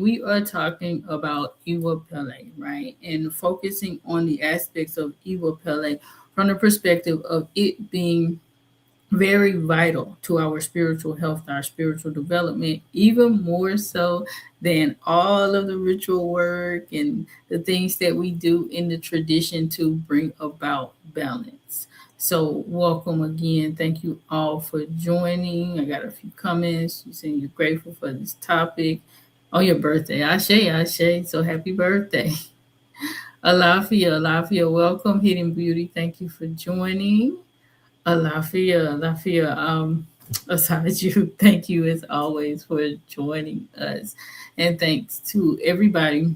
We are talking about Ìwà Pẹ, right? And focusing on the aspects of Ìwà Pẹ from the perspective of it being very vital to our spiritual health, our spiritual development, even more so than all of the ritual work and the things that we do in the tradition to bring about balance. So, welcome again. Thank you all for joining. I got a few comments. You saying you're grateful for this topic on your birthday. Ashe, Ashe. So, happy birthday. Alafia, Alafia, welcome. Hidden Beauty, thank you for joining. Alafia, Alafia, aside you, thank you as always for joining us. And thanks to everybody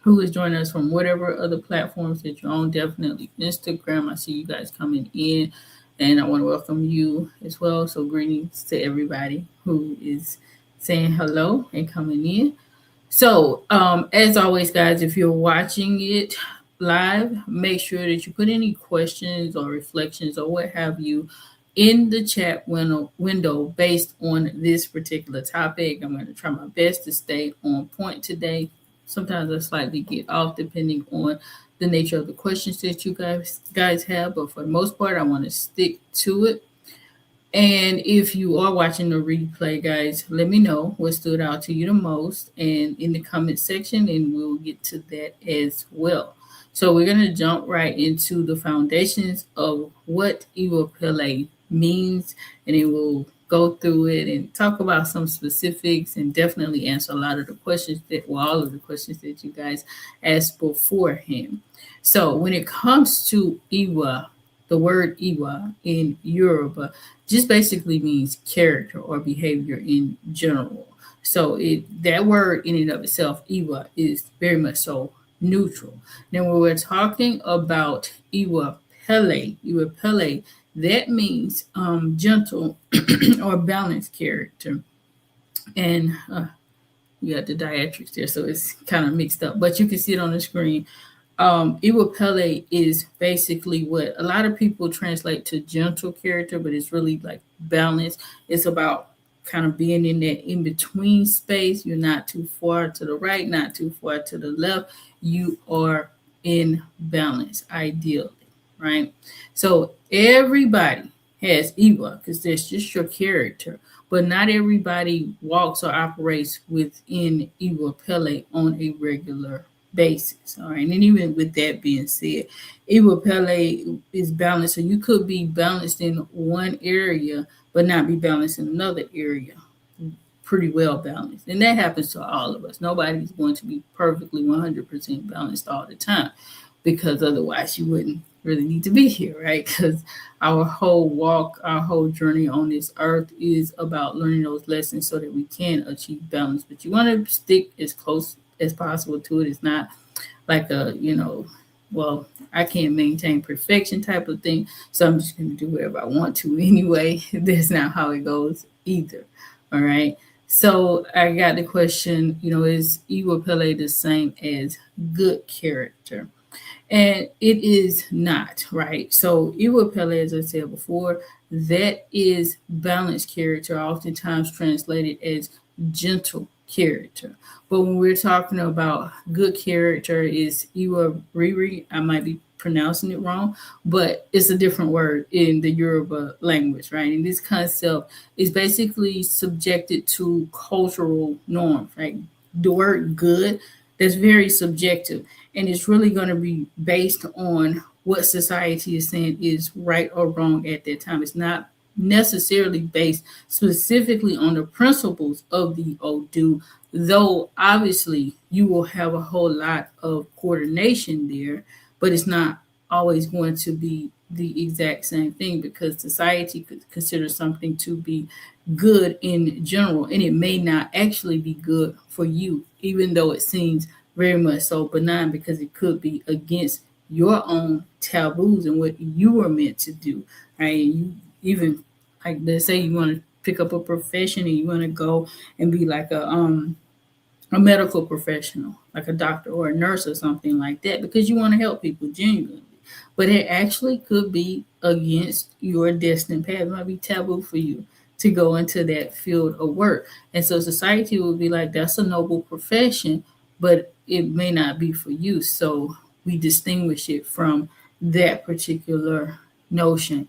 who is joining us from whatever other platforms that you're on. Definitely Instagram. I see you guys coming in, and I want to welcome you as well. So, greetings to everybody who is saying hello and coming in. So, as always, guys, if you're watching it live, make sure that you put any questions or reflections or what have you in the chat window based on this particular topic. I'm going to try my best to stay on point today. Sometimes I slightly get off depending on the nature of the questions that you guys have, but for the most part, I want to stick to it. And if you are watching the replay, guys, let me know what stood out to you the most and in the comment section, and we'll get to that as well. So we're going to jump right into the foundations of what Ìwà Pẹ means, and then we'll go through it and talk about some specifics and definitely answer a lot of the questions all of the questions that you guys asked beforehand. So when it comes to Ìwà, the word Ìwà in Yoruba just basically means character or behavior in general. So that word in and of itself, Ìwà, is very much so neutral. Now, when we're talking about Ìwà Pẹ, that means gentle or balanced character. And you got the diatrics there, so it's kind of mixed up, but you can see it on the screen. Ìwà Pẹ is basically what a lot of people translate to gentle character, but it's really like balance. It's about kind of being in that in between space. You're not too far to the right, not too far to the left. You are in balance, ideally, right? So everybody has Ìwà because that's just your character, but not everybody walks or operates within Ìwà Pẹ on a regular basis. All right. And even with that being said, Ìwà Pẹ is balanced. So you could be balanced in one area, but not be balanced in another area. Pretty well balanced. And that happens to all of us. Nobody's going to be perfectly 100% balanced all the time, because otherwise you wouldn't really need to be here, right? Because our whole walk, our whole journey on this earth is about learning those lessons so that we can achieve balance. But you want to stick as close as possible to it. It's not like well, I can't maintain perfection type of thing, so I'm just going to do whatever I want to anyway. That's not how it goes either. All right. So I got the question, is Ìwà Pẹ the same as good character? And it is not, right? So Ìwà Pẹ, as I said before, that is balanced character, oftentimes translated as gentle character. But when we're talking about good character, is Ìwà Riri. I might be pronouncing it wrong, but it's a different word in the Yoruba language, right? And this concept is basically subjected to cultural norms, right? The word good, that's very subjective, and it's really going to be based on what society is saying is right or wrong at that time. It's not necessarily based specifically on the principles of the Odu, though obviously you will have a whole lot of coordination there, but it's not always going to be the exact same thing, because society could consider something to be good in general, and it may not actually be good for you, even though it seems very much so benign, because it could be against your own taboos and what you were meant to do. Right? You even, like, let's say you want to pick up a profession and you want to go and be like a medical professional, like a doctor or a nurse or something like that, because you want to help people genuinely. But it actually could be against your destined path. It might be taboo for you to go into that field of work. And so society would be like, that's a noble profession, but it may not be for you. So we distinguish it from that particular notion.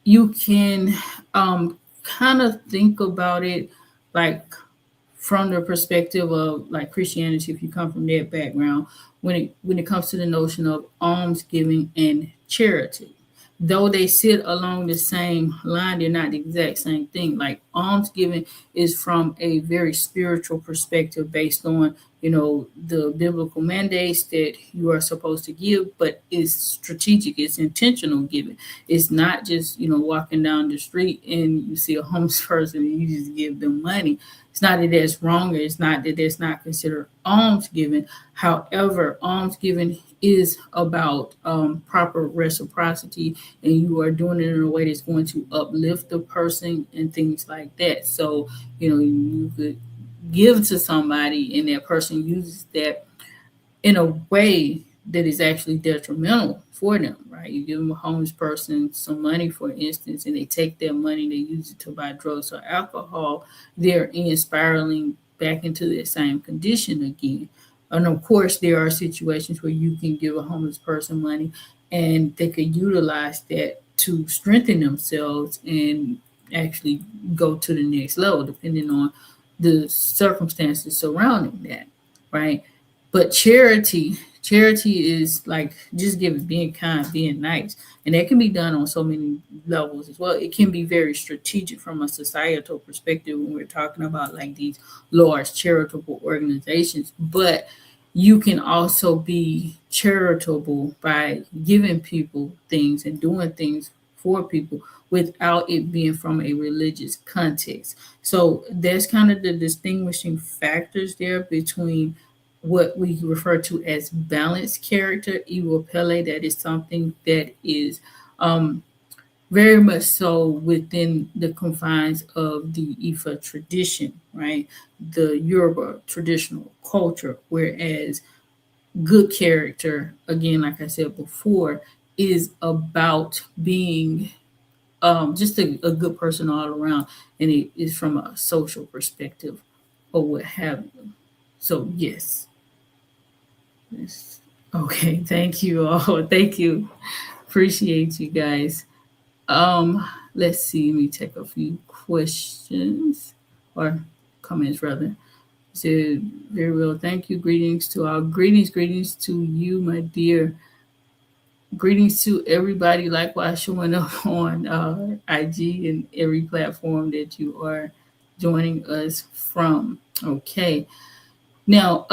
You can kind of think about it like from the perspective of like Christianity, if you come from that background, when it comes to the notion of almsgiving and charity. Though they sit along the same line, they're not the exact same thing. Like almsgiving is from a very spiritual perspective based on, the biblical mandates that you are supposed to give, but it's strategic, it's intentional giving. It's not just, walking down the street and you see a homeless person and you just give them money. It's not that that's wrong, or it's not that that's not considered almsgiving. However, almsgiving is about proper reciprocity, and you are doing it in a way that's going to uplift the person and things like that. So, you could give to somebody and that person uses that in a way that is actually detrimental for them, right? You give them a homeless person some money, for instance, and they take that money, they use it to buy drugs or alcohol, they're spiraling back into that same condition again. And of course, there are situations where you can give a homeless person money and they could utilize that to strengthen themselves and actually go to the next level, depending on the circumstances surrounding that, right? But charity is like just giving, being kind, being nice. And that can be done on so many levels as well. It can be very strategic from a societal perspective when we're talking about like these large charitable organizations. But you can also be charitable by giving people things and doing things for people without it being from a religious context. So that's kind of the distinguishing factors there between what we refer to as balanced character, Ìwà Pẹ, that is something that is very much so within the confines of the Ifa tradition, right? The Yoruba traditional culture, whereas good character, again, like I said before, is about being just a good person all around, and it is from a social perspective or what have you. So, yes. Yes. Okay, thank you all. Thank you. Appreciate you guys. Let's see, let me take a few questions or comments rather. Said very well. Thank you. Greetings to all. Greetings to you, my dear. Greetings to everybody. Likewise, showing up on IG and every platform that you are joining us from. Okay. Now,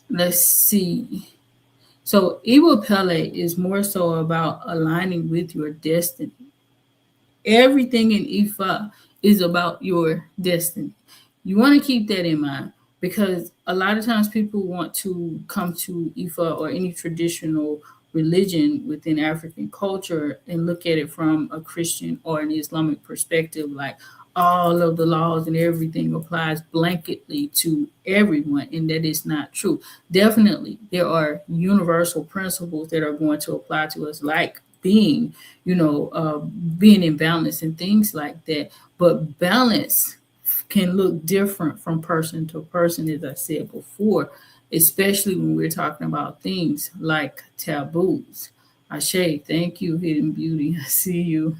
let's see. So, Ìwà Pẹ is more so about aligning with your destiny. Everything in Ifa is about your destiny. You want to keep that in mind because a lot of times people want to come to Ifa or any traditional religion within African culture and look at it from a Christian or an Islamic perspective, like all of the laws and everything applies blanketly to everyone, and that is not true. Definitely, there are universal principles that are going to apply to us, like being in balance and things like that. But balance can look different from person to person, as I said before, especially when we're talking about things like taboos. Ashe, thank you, Hidden Beauty. I see you.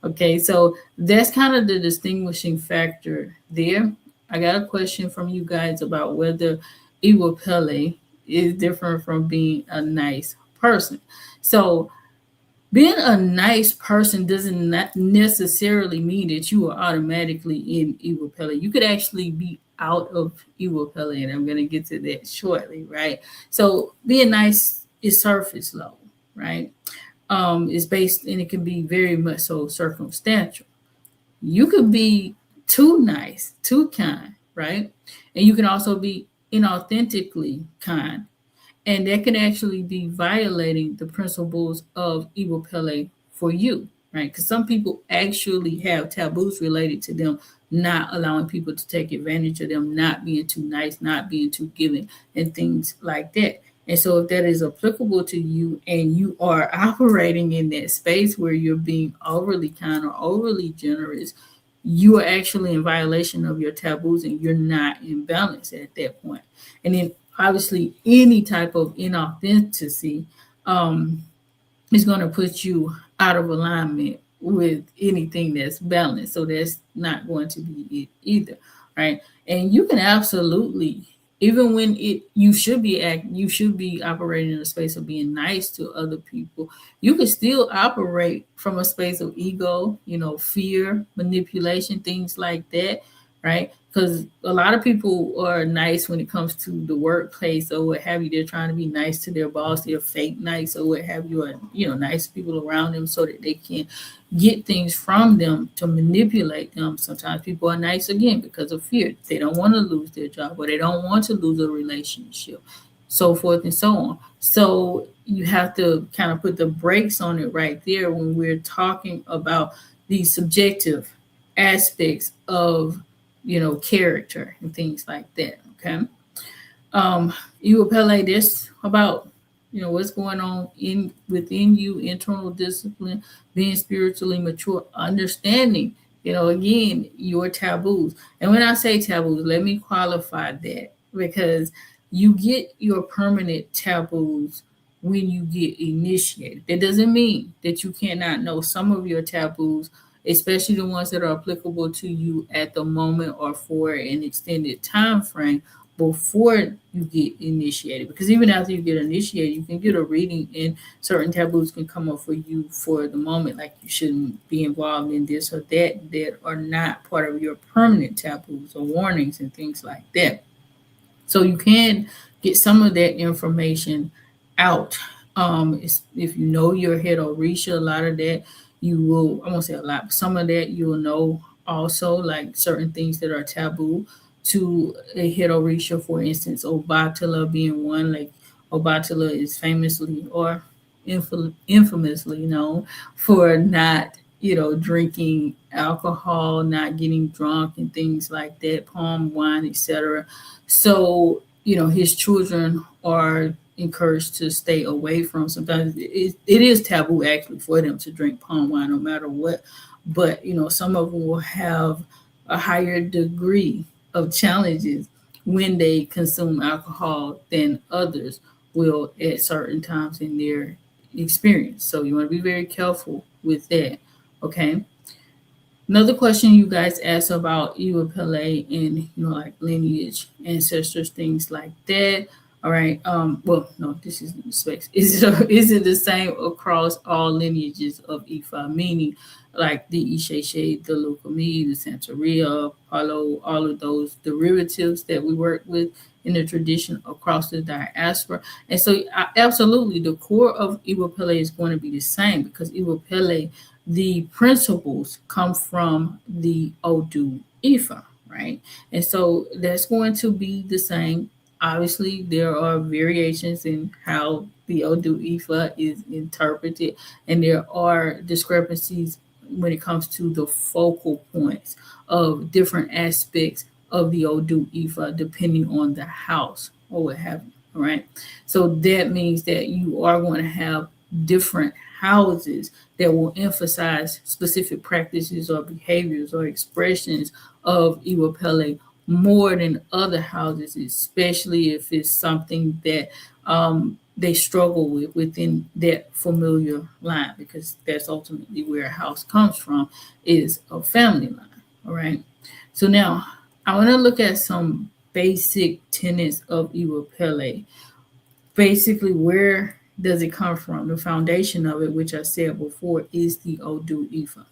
Okay, so that's kind of the distinguishing factor there. I got a question from you guys about whether Ìwà Pẹ is different from being a nice person. So being a nice person doesn't not necessarily mean that you are automatically in Ìwà Pẹ. You could actually be out of Ìwà Pẹ, and I'm going to get to that shortly, right? So being nice is surface level, right? Is based, and it can be very much so circumstantial. You could be too nice, too kind, right? And you can also be inauthentically kind, and that can actually be violating the principles of Ìwà Pẹ for you, right? Because some people actually have taboos related to them not allowing people to take advantage of them, not being too nice, not being too giving, and things like that. And so, if that is applicable to you and you are operating in that space where you're being overly kind or overly generous, you are actually in violation of your taboos and you're not in balance at that point. And then obviously any type of inauthenticity um, is going to put you out of alignment with anything that's balanced. So that's not going to be it either, right? And you can absolutely, even when you should be operating in a space of being nice to other people. You can still operate from a space of ego, fear, manipulation, things like that, right? Because a lot of people are nice when it comes to the workplace or what have you. They're trying to be nice to their boss. They're fake nice or what have you, or nice people around them so that they can get things from them to manipulate them. Sometimes people are nice again because of fear. They don't want to lose their job or they don't want to lose a relationship, so forth and so on. So you have to kind of put the brakes on it right there when we're talking about the subjective aspects of character and things like that. Okay. You apply this about what's going on in within you, internal discipline, being spiritually mature, understanding again your taboos. And when I say taboos, let me qualify that, because you get your permanent taboos when you get initiated. That doesn't mean that you cannot know some of your taboos, especially the ones that are applicable to you at the moment or for an extended time frame before you get initiated. Because even after you get initiated, you can get a reading and certain taboos can come up for you for the moment, like you shouldn't be involved in this or that are not part of your permanent taboos or warnings and things like that. So you can get some of that information out. If you know your head or Risha, a lot of that you will, I won't say a lot, but some of that you will know also, like certain things that are taboo to a head or Risha, for instance, Obatala being one. Like Obatala is famously or infamously known for not drinking alcohol, not getting drunk and things like that, palm wine, etc. So, his children are encouraged to stay away from. Sometimes it is taboo actually for them to drink palm wine no matter what. But, some of them will have a higher degree of challenges when they consume alcohol than others will at certain times in their experience. So you want to be very careful with that. Okay. Another question you guys asked about Iwa Pele and like lineage, ancestors, things like that. All right. Well, no, this isn't the specs. Is it the same across all lineages of Ifa? Meaning, like the Isheshe, the Lukumi, the Santeria, Palo, all of those derivatives that we work with in the tradition across the diaspora. And so, absolutely, the core of Iwa Pele is going to be the same, because Iwa Pele, the principles come from the Odu Ifa, right? And so that's going to be the same. Obviously, there are variations in how the Odu Ifa is interpreted, and there are discrepancies when it comes to the focal points of different aspects of the Odu Ifa, depending on the house or what have you, right? So that means that you are going to have different houses that will emphasize specific practices or behaviors or expressions of Iwa Pele more than other houses, especially if it's something that they struggle with within that familiar line, because that's ultimately where a house comes from, is a family line. All right. So now I want to look at some basic tenets of Iwa Pele. Basically, where does it come from? The foundation of it, which I said before, is the Odu Ifa.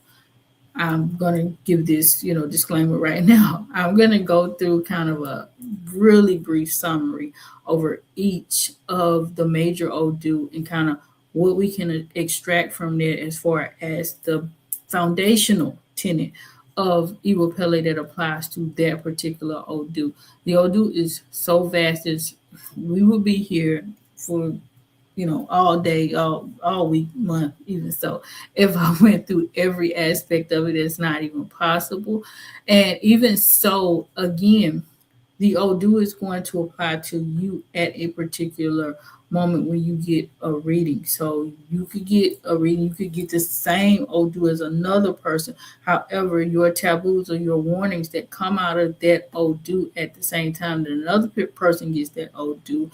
I'm going to give this, disclaimer right now. I'm going to go through kind of a really brief summary over each of the major Odu and kind of what we can extract from there as far as the foundational tenet of Iwa Pele that applies to that particular Odu. The Odu is so vast as we will be here for all day, all week, month, even so. If I went through every aspect of it, it's not even possible. And even so, again, the Odu is going to apply to you at a particular moment when you get a reading. So you could get a reading, you could get the same Odu as another person. However, your taboos or your warnings that come out of that Odu at the same time that another person gets that Odu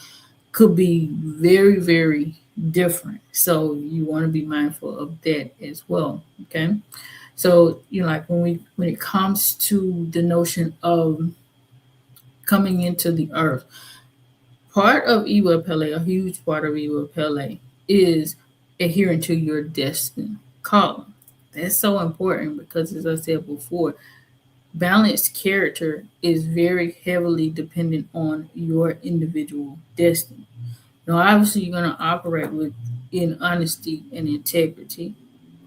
could be very, very different. So you want to be mindful of that as well. Okay. So, like when it comes to the notion of coming into the earth, part of Ìwà Pẹ, a huge part of Ìwà Pẹ, is adhering to your destined calling. That's so important because, as I said before, balanced character is very heavily dependent on your individual destiny. Now, obviously, you're going to operate with in honesty and integrity.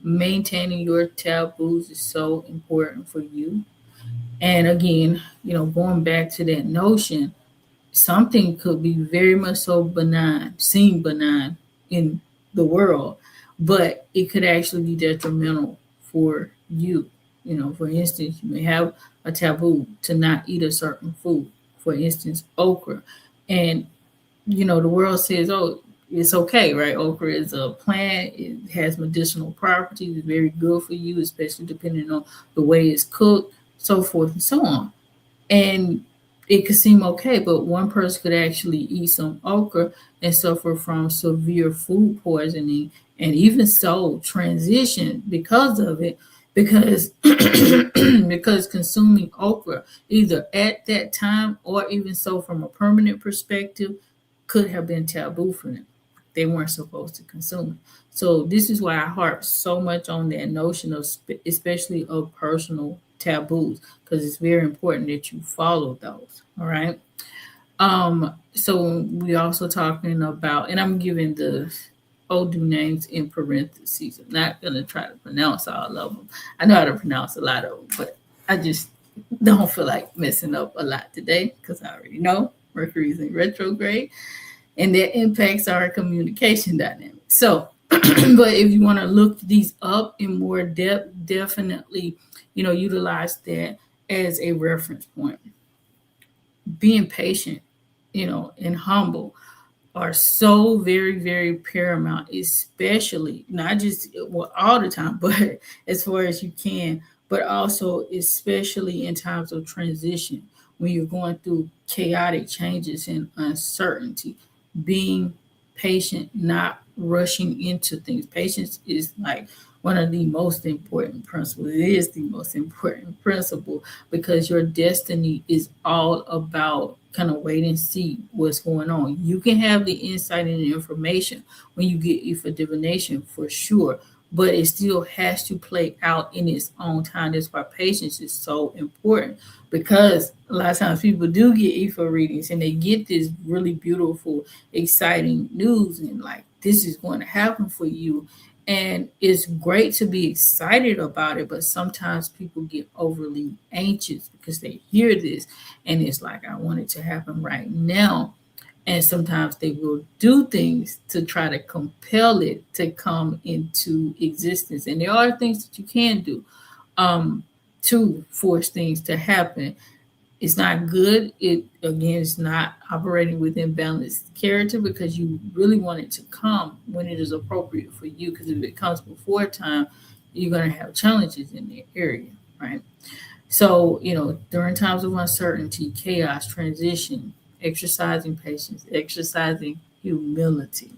Maintaining your taboos is so important for you. And again, going back to that notion, something could be very much so benign, seem benign in the world, but it could actually be detrimental for you. For instance, you may have a taboo to not eat a certain food, for instance, okra. And, the world says, oh, it's okay, right? Okra is a plant, it has medicinal properties, it's very good for you, especially depending on the way it's cooked, so forth and so on. And it could seem okay, but one person could actually eat some okra and suffer from severe food poisoning and even so transition because of it, because because consuming okra either at that time or even so from a permanent perspective could have been taboo for them. They weren't supposed to consume it. So this is why I harp so much on that notion of especially of personal taboos, because it's very important that you follow those. All right. So we also talking about, and I'm giving the Odu names in parentheses. I'm not gonna try to pronounce all of them. I know how to pronounce a lot of them, but I just don't feel like messing up a lot today because I already know Mercury's in retrograde and that impacts our communication dynamics. So, but if you want to look these up in more depth, definitely, utilize that as a reference point. Being patient, and humble are so very, very paramount, especially not just all the time, but as far as you can, but also especially in times of transition when you're going through chaotic changes and uncertainty. Being patient, not rushing into things. Patience is like one of the most important principles. It is the most important principle because your destiny is all about kind of wait and see what's going on. You can have the insight and the information when you get for divination for sure, but it still has to play out in its own time. That's why patience is so important because a lot of times people do get Ifa readings and they get this really beautiful, exciting news and like this is going to happen for you. And it's great to be excited about it, but sometimes people get overly anxious because they hear this and it's like, I want it to happen right now. And sometimes they will do things to try to compel it to come into existence. And there are things that you can do to force things to happen. It's not good. It again is not operating within balanced character because you really want it to come when it is appropriate for you. Because if it comes before time, you're going to have challenges in the area, right? So, during times of uncertainty, chaos, transition, exercising patience, exercising humility,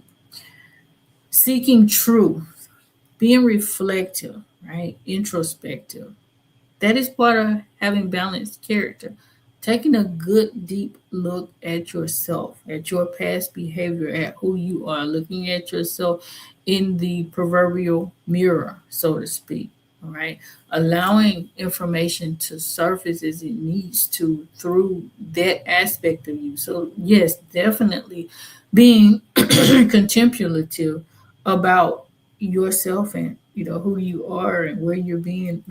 seeking truth, being reflective, right? Introspective. That is part of having balanced character. Taking a good deep look at yourself, at your past behavior, at who you are, looking at yourself in the proverbial mirror, so to speak. All right. Allowing information to surface as it needs to through that aspect of you. So, yes, definitely being contemplative about yourself and who you are and where you've been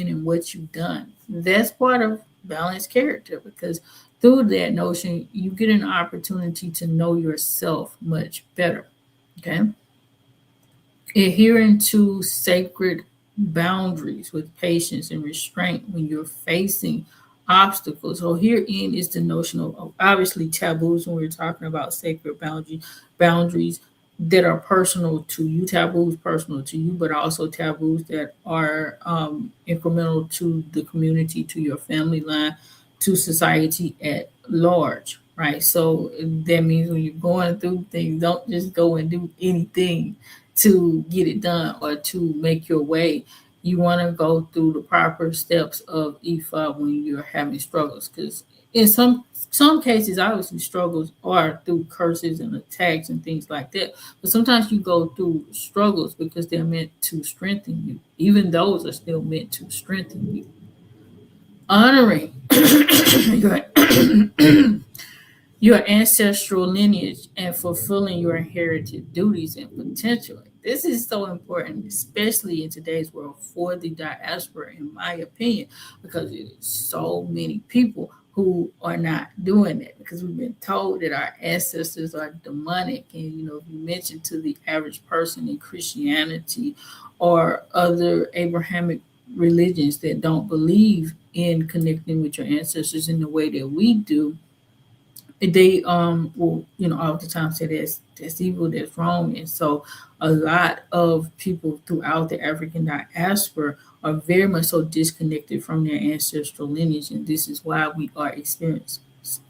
and what you've done. That's part of balanced character because through that notion you get an opportunity to know yourself much better. Okay. Adhering to sacred boundaries with patience and restraint when you're facing obstacles. So herein is the notion of obviously taboos when we're talking about sacred boundaries that are personal to you, taboos personal to you, but also taboos that are incremental to the community, to your family line, to society at large, right? So that means when you're going through things, don't just go and do anything to get it done or to make your way. You want to go through the proper steps of EFA when you're having struggles, because in some cases, obviously, struggles are through curses and attacks and things like that. But sometimes you go through struggles because they're meant to strengthen you. Even those are still meant to strengthen you. Honoring your your ancestral lineage and fulfilling your inherited duties and potential. This is so important, especially in today's world for the diaspora, in my opinion, because it is so many people who are not doing that because we've been told that our ancestors are demonic. And, if you mention to the average person in Christianity or other Abrahamic religions that don't believe in connecting with your ancestors in the way that we do, they will all the time say that's evil, that's wrong. And so a lot of people throughout the African diaspora are very much so disconnected from their ancestral lineage, and this is why we are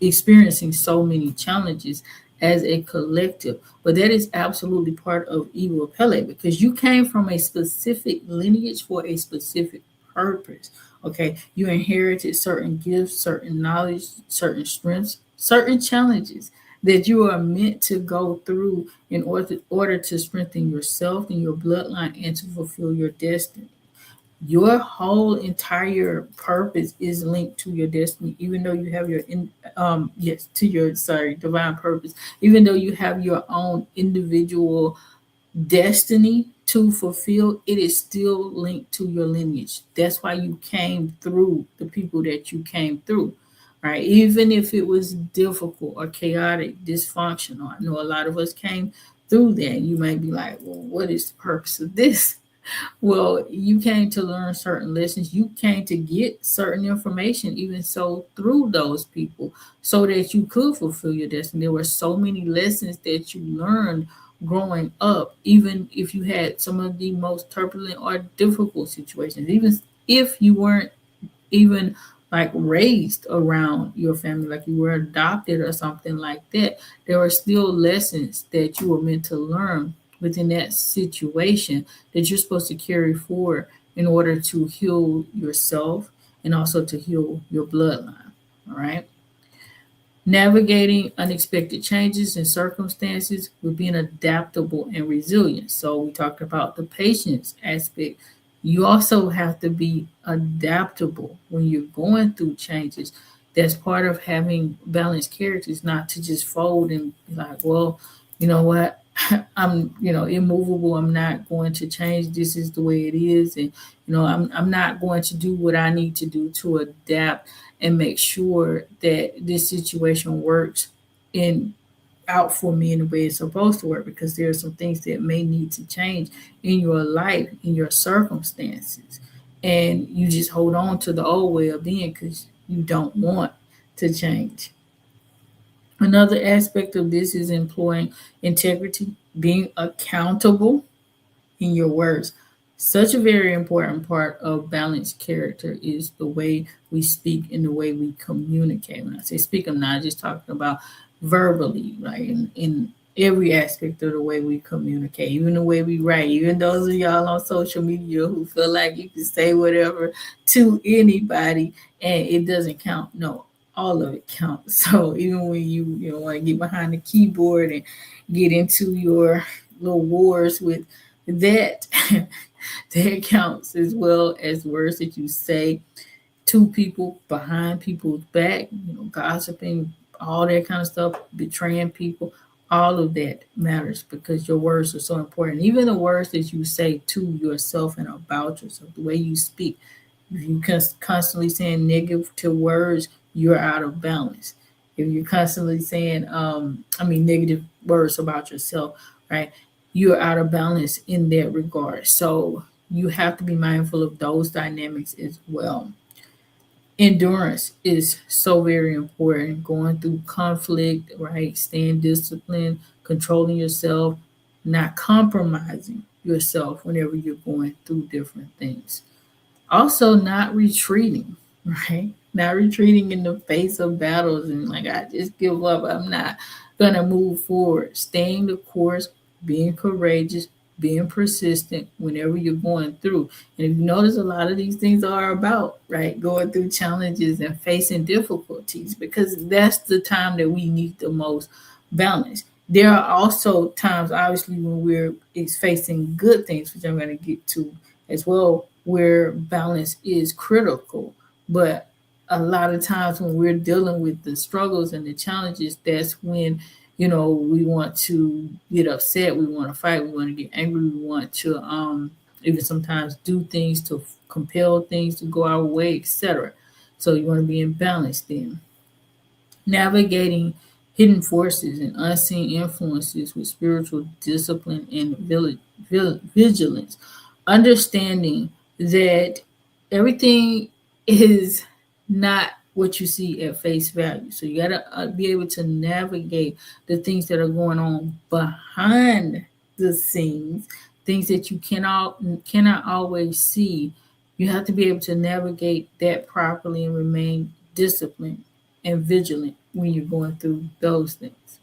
experiencing so many challenges as a collective. But that is absolutely part of Iwa Pele, because you came from a specific lineage for a specific purpose. Okay, you inherited certain gifts, certain knowledge, certain strengths, certain challenges that you are meant to go through in order to strengthen yourself and your bloodline and to fulfill your destiny. Your whole entire purpose is linked to your destiny, even though you have to your divine purpose, even though you have your own individual destiny to fulfill, it is still linked to your lineage. That's why you came through the people that you came through, right? Even if it was difficult or chaotic, dysfunctional. I know a lot of us came through that. You might be like, well, what is the purpose of this? Well, you came to learn certain lessons. You came to get certain information, even so through those people, so that you could fulfill your destiny. There were so many lessons that you learned growing up, even if you had some of the most turbulent or difficult situations, even if you weren't even like raised around your family, like you were adopted or something like that. There are still lessons that you were meant to learn within that situation that you're supposed to carry forward in order to heal yourself and also to heal your bloodline. All right. Navigating unexpected changes and circumstances with being adaptable and resilient. So we talked about the patience aspect. You also have to be adaptable when you're going through changes. That's part of having balanced characters, not to just fold and be like, well, you know what? I'm, immovable. I'm not going to change. This is the way it is. And, I'm not going to do what I need to do to adapt and make sure that this situation works in out for me in the way it's supposed to work, because there are some things that may need to change in your life, in your circumstances. And you just hold on to the old way of being because you don't want to change. Another aspect of this is employing integrity, being accountable in your words. Such a very important part of balanced character is the way we speak and the way we communicate. When I say speak, I'm not just talking about verbally, right? In every aspect of the way we communicate, even the way we write, even those of y'all on social media who feel like you can say whatever to anybody and it doesn't count. No, all of it counts. So even when you want to get behind the keyboard and get into your little wars with that, that counts, as well as words that you say to people behind people's back, gossiping, all that kind of stuff, betraying people. All of that matters because your words are so important. Even the words that you say to yourself and about yourself, the way you speak. If you constantly saying negative words, you're out of balance. If you're constantly saying, negative words about yourself, right, you're out of balance in that regard. So you have to be mindful of those dynamics as well. Endurance is so very important. Going through conflict, right? Staying disciplined, controlling yourself, not compromising yourself whenever you're going through different things. Also, not retreating, right? Not retreating in the face of battles and like, I just give up. I'm not gonna move forward. Staying the course, being courageous, being persistent whenever you're going through. And if you notice, a lot of these things are about, right, going through challenges and facing difficulties, because that's the time that we need the most balance. There are also times, obviously, when we're facing good things, which I'm going to get to as well, where balance is critical. But a lot of times when we're dealing with the struggles and the challenges, that's when, we want to get upset, we want to fight, we want to get angry, we want to even sometimes do things to compel things to go our way, etc. So you want to be in balance then. Navigating hidden forces and unseen influences with spiritual discipline and vigilance. Understanding that everything is not what you see at face value. So you got to be able to navigate the things that are going on behind the scenes, things that you cannot always see. You have to be able to navigate that properly and remain disciplined and vigilant when you're going through those things.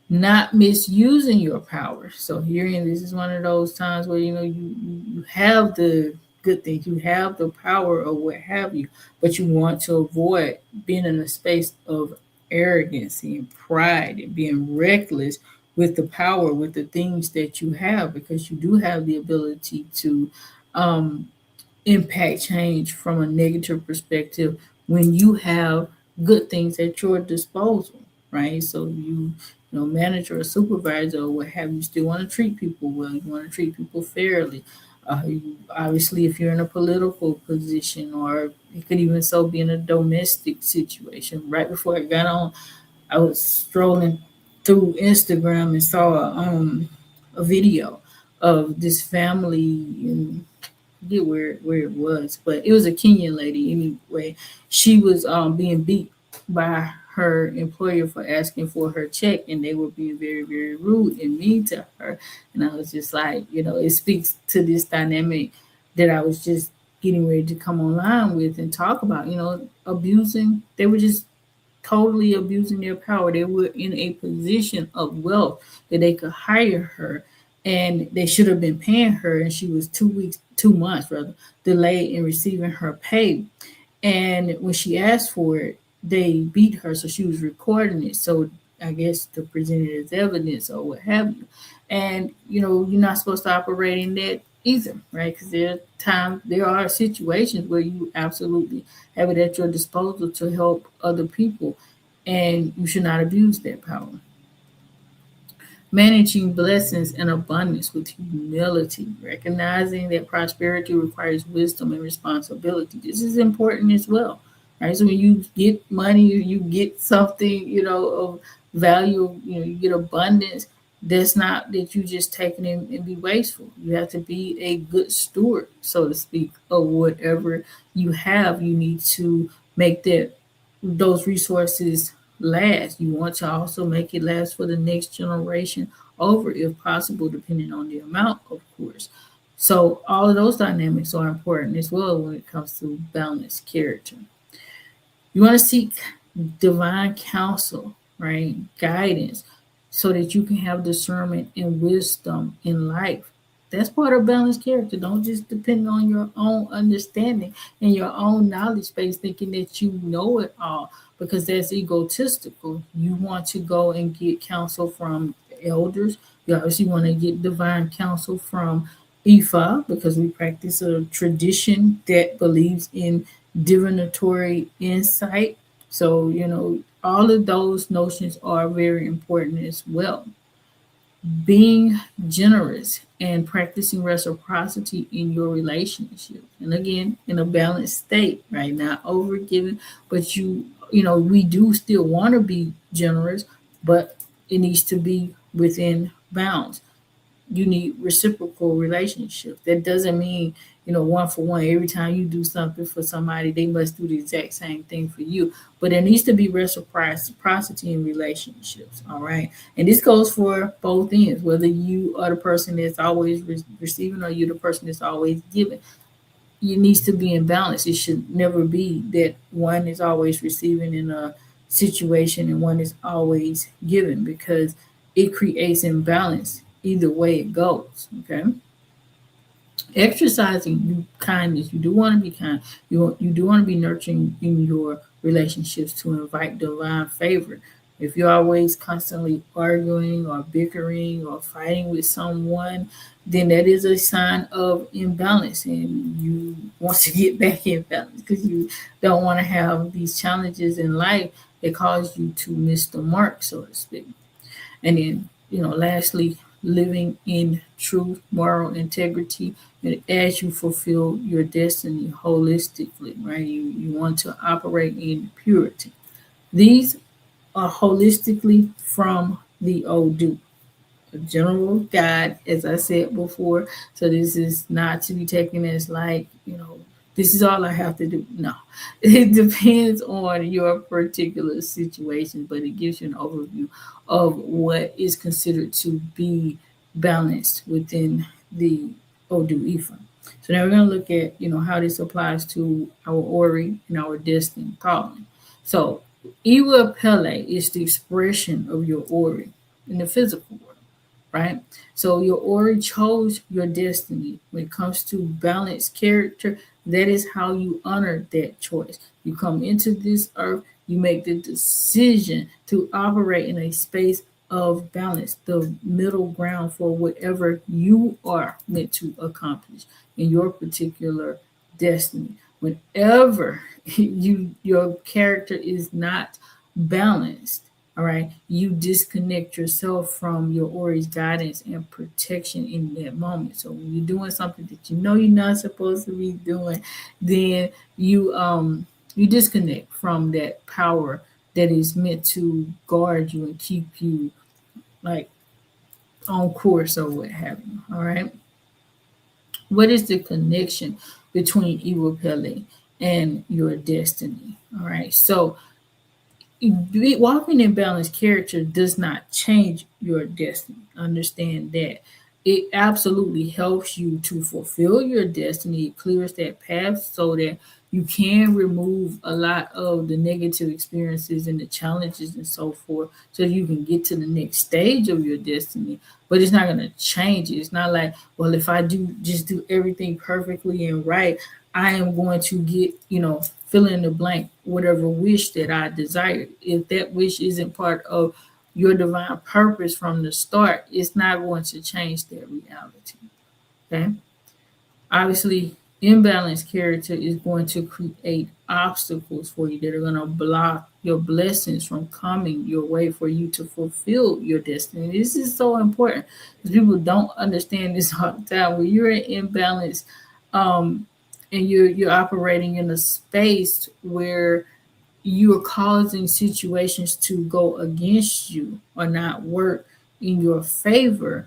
Not misusing your power. So hearing this is one of those times where you have the good things, you have the power or what have you, but you want to avoid being in a space of arrogance and pride and being reckless with the power, with the things that you have, because you do have the ability to um, impact change from a negative perspective when you have good things at your disposal, right? So manager or supervisor or what have you, still want to treat people well. You want to treat people fairly. Obviously, if you're in a political position, or it could even so be in a domestic situation. Right before I got on, I was strolling through Instagram and saw a video of this family in, forget where it was, but it was a Kenyan lady anyway. She was being beat by her employer for asking for her check, and they were being very, very rude and mean to her. And I was just like, it speaks to this dynamic that I was just getting ready to come online with and talk about, abusing. They were just totally abusing their power. They were in a position of wealth that they could hire her, and they should have been paying her, and she was 2 months rather delayed in receiving her pay. And when she asked for it, they beat her, so she was recording it. So I guess to present it as evidence or what have you. And you're not supposed to operate in that either, right? Because there are situations where you absolutely have it at your disposal to help other people, and you should not abuse that power. Managing blessings and abundance with humility, recognizing that prosperity requires wisdom and responsibility. This is important as well, right? So when you get money, you get something, of value, you get abundance. That's not that you just take it and be wasteful. You have to be a good steward, so to speak, of whatever you have. You need to make those resources last. You want to also make it last for the next generation over, if possible, depending on the amount, of course. So all of those dynamics are important as well when it comes to balanced character. You want to seek divine counsel, right? Guidance, so that you can have discernment and wisdom in life. That's part of balanced character. Don't just depend on your own understanding and your own knowledge base, thinking that you know it all, because that's egotistical. You want to go and get counsel from elders. You obviously want to get divine counsel from Ifa, because we practice a tradition that believes in divinatory insight. So, all of those notions are very important as well. Being generous and practicing reciprocity in your relationship. And again, in a balanced state, right? Not overgiving, but we do still want to be generous, but it needs to be within bounds. you need reciprocal relationships. That doesn't mean, one for one. Every time you do something for somebody, they must do the exact same thing for you. But there needs to be reciprocity in relationships. All right. And this goes for both ends, whether you are the person that's always receiving or you're the person that's always giving. It needs to be in balance. It should never be that one is always receiving in a situation and one is always giving, because it creates imbalance either way it goes. Okay. Exercising kindness. You do want to be kind. You do want to be nurturing in your relationships to invite divine favor. If you're always constantly arguing or bickering or fighting with someone, then that is a sign of imbalance, and you want to get back in balance because you don't want to have these challenges in life that cause you to miss the mark, so to speak. And then, lastly, living in truth, moral integrity, as you fulfill your destiny holistically, right? You want to operate in purity. These are holistically from the Odu, a general guide, as I said before. So this is not to be taken as like, this is all I have to do. No, it depends on your particular situation, but it gives you an overview of what is considered to be balanced within the Odu Ifa. So now we're going to look at, how this applies to our Ori and our destined calling. So Iwa Pele is the expression of your Ori in the physical world, right? So your Ori chose your destiny. When it comes to balanced character, that is how you honor that choice. You come into this earth, you make the decision to operate in a space of balance, the middle ground for whatever you are meant to accomplish in your particular destiny. Whenever your character is not balanced, all right, you disconnect yourself from your Ori's guidance and protection in that moment. So when you're doing something that you know you're not supposed to be doing, then you disconnect from that power that is meant to guard you and keep you like on course or what have you. All right. What is the connection between Iwapele and your destiny? All right. So walking in balanced character does not change your destiny. Understand that. It absolutely helps you to fulfill your destiny. It clears that path so that you can remove a lot of the negative experiences and the challenges and so forth so you can get to the next stage of your destiny. But it's not going to change it. It's not like, well, if I do everything perfectly and right, I am going to get, fill in the blank, whatever wish that I desire. If that wish isn't part of your divine purpose from the start, it's not going to change that reality. Okay. Obviously, imbalanced character is going to create obstacles for you that are going to block your blessings from coming your way for you to fulfill your destiny. This is so important because people don't understand this all the time. When you're in imbalance, and you're operating in a space where you're causing situations to go against you or not work in your favor,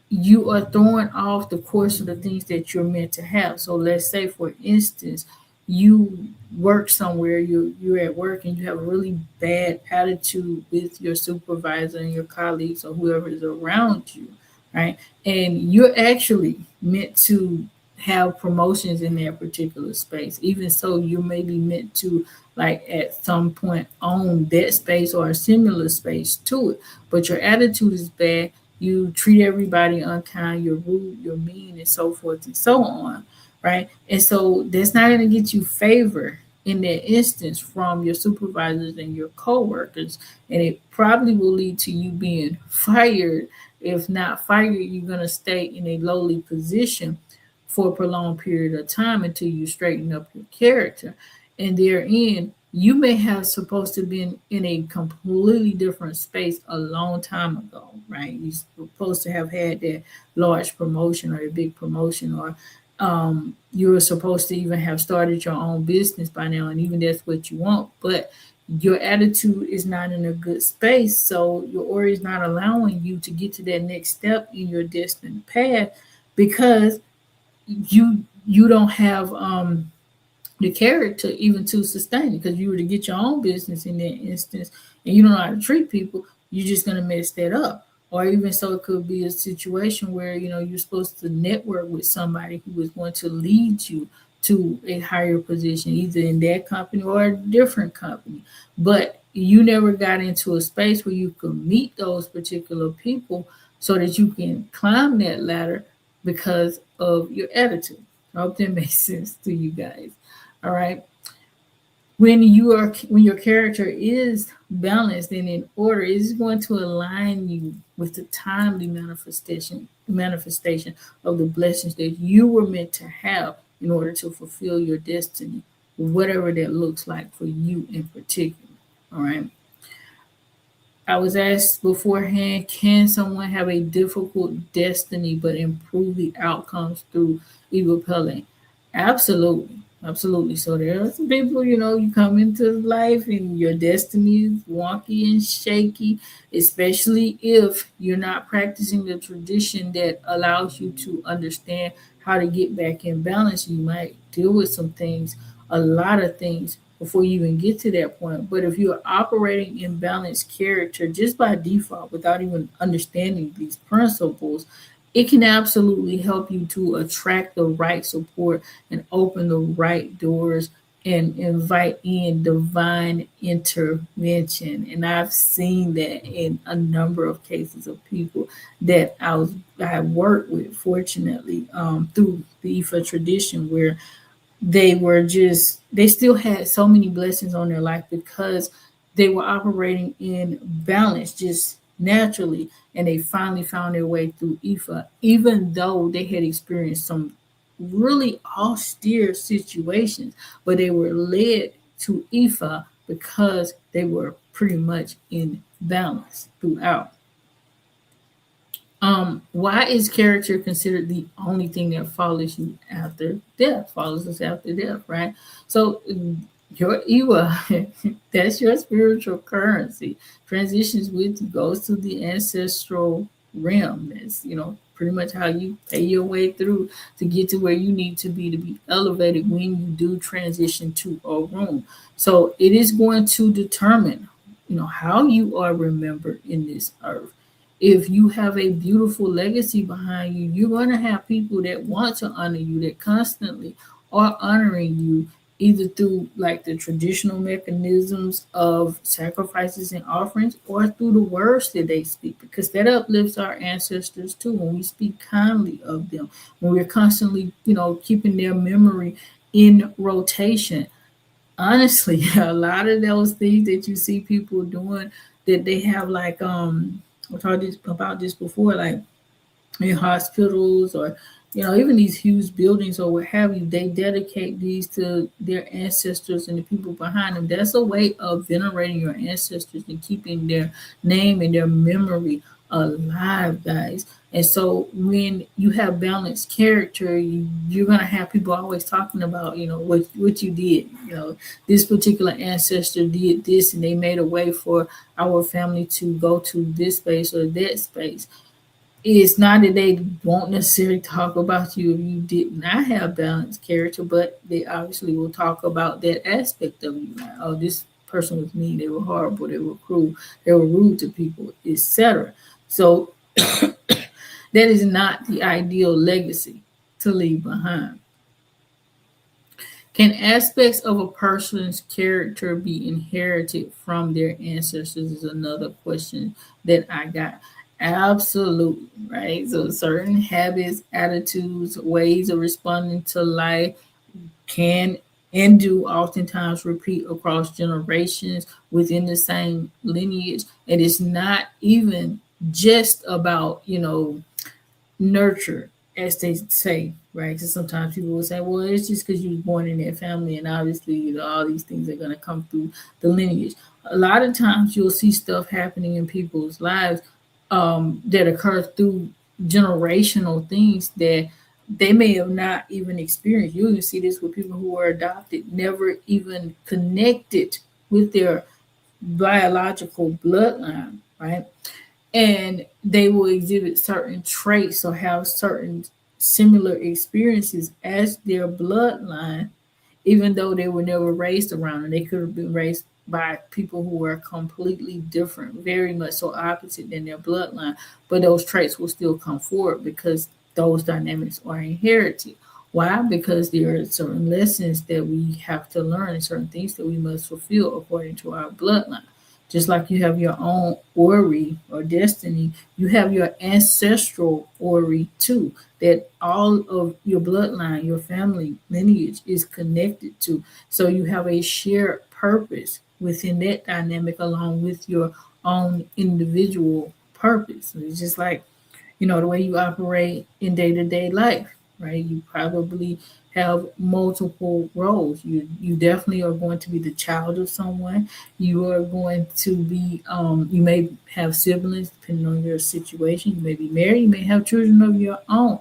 you are throwing off the course of the things that you're meant to have. So let's say, for instance, you work somewhere, you're at work and you have a really bad attitude with your supervisor and your colleagues or whoever is around you, right? And you're actually meant to have promotions in that particular space. Even so, you may be meant to, like, at some point own that space or a similar space to it. But your attitude is bad, you treat everybody unkind, you're rude, you're mean, and so forth and so on, right? And so that's not going to get you favor in that instance from your supervisors and your coworkers, and it probably will lead to you being fired. If not fired, you're going to stay in a lowly position for a prolonged period of time until you straighten up your character. And therein, you may have supposed to be in a completely different space a long time ago, right? You're supposed to have had that large promotion or a big promotion, or you were supposed to even have started your own business by now, and even that's what you want. But your attitude is not in a good space. So your aura is not allowing you to get to that next step in your destined path because you don't have the character even to sustain it. Because you were to get your own business in that instance and you don't know how to treat people, you're just gonna mess that up. Or even so it could be a situation where you're supposed to network with somebody who is going to lead you to a higher position, either in that company or a different company. But you never got into a space where you could meet those particular people so that you can climb that ladder because of your attitude. I hope that makes sense to you guys. All right. When your character is balanced and in order, it's going to align you with the timely manifestation of the blessings that you were meant to have in order to fulfill your destiny, whatever that looks like for you in particular. All right. I was asked beforehand, can someone have a difficult destiny but improve the outcomes through Ìwà Pẹ? Absolutely. Absolutely. So there are some people, you come into life and your destiny is wonky and shaky, especially if you're not practicing the tradition that allows you to understand how to get back in balance. You might deal with some things, a lot of things before you even get to that point. But if you're operating in balanced character just by default without even understanding these principles, it can absolutely help you to attract the right support and open the right doors and invite in divine intervention. And I've seen that in a number of cases of people that I worked with, fortunately, through the Ifa tradition, where they still had so many blessings on their life because they were operating in balance just naturally, and they finally found their way through Ifa, even though they had experienced some really austere situations, but they were led to Ifa because they were pretty much in balance throughout. Why is character considered the only thing that follows you after death? Follows us after death, right? So your Iwa, that's your spiritual currency. Transitions with you, goes to the ancestral realm. That's pretty much how you pay your way through to get to where you need to be elevated when you do transition to a room. So it is going to determine, how you are remembered in this earth. If you have a beautiful legacy behind you, you're going to have people that want to honor you, that constantly are honoring you, either through like the traditional mechanisms of sacrifices and offerings or through the words that they speak, because that uplifts our ancestors too. When we speak kindly of them, when we're constantly, keeping their memory in rotation. Honestly, a lot of those things that you see people doing, that they have like I talked about this before, like in hospitals or even these huge buildings or what have you, they dedicate these to their ancestors and the people behind them. That's a way of venerating your ancestors and keeping their name and their memory alive, guys. And so when you have balanced character, you're going to have people always talking about what you did. This particular ancestor did this and they made a way for our family to go to this space or that space. It's not that they won't necessarily talk about you if you did not have balanced character, but they obviously will talk about that aspect of you. Like, oh, this person was mean, they were horrible, they were cruel, they were rude to people, etc. So that is not the ideal legacy to leave behind. Can aspects of a person's character be inherited from their ancestors? Is another question that I got. Absolutely, right? So certain habits, attitudes, ways of responding to life can and do oftentimes repeat across generations within the same lineage. And it's not even just about, nurture, as they say, right? Because sometimes people will say, well, it's just because you were born in that family, and obviously, all these things are going to come through the lineage. A lot of times you'll see stuff happening in people's lives that occur through generational things that they may have not even experienced. You can see this with people who are adopted, never even connected with their biological bloodline, right? And they will exhibit certain traits or have certain similar experiences as their bloodline, even though they were never raised around, and they could have been raised by people who were completely different, very much so opposite than their bloodline, but those traits will still come forward because those dynamics are inherited. Why? Because there are certain lessons that we have to learn and certain things that we must fulfill according to our bloodline. Just like you have your own ori or destiny, you have your ancestral ori too, that all of your bloodline, your family lineage is connected to. So you have a shared purpose within that dynamic along with your own individual purpose. It's just like, the way you operate in day-to-day life, right? You probably have multiple roles. You definitely are going to be the child of someone. You are going to be you may have siblings depending on your situation. You may be married, you may have children of your own.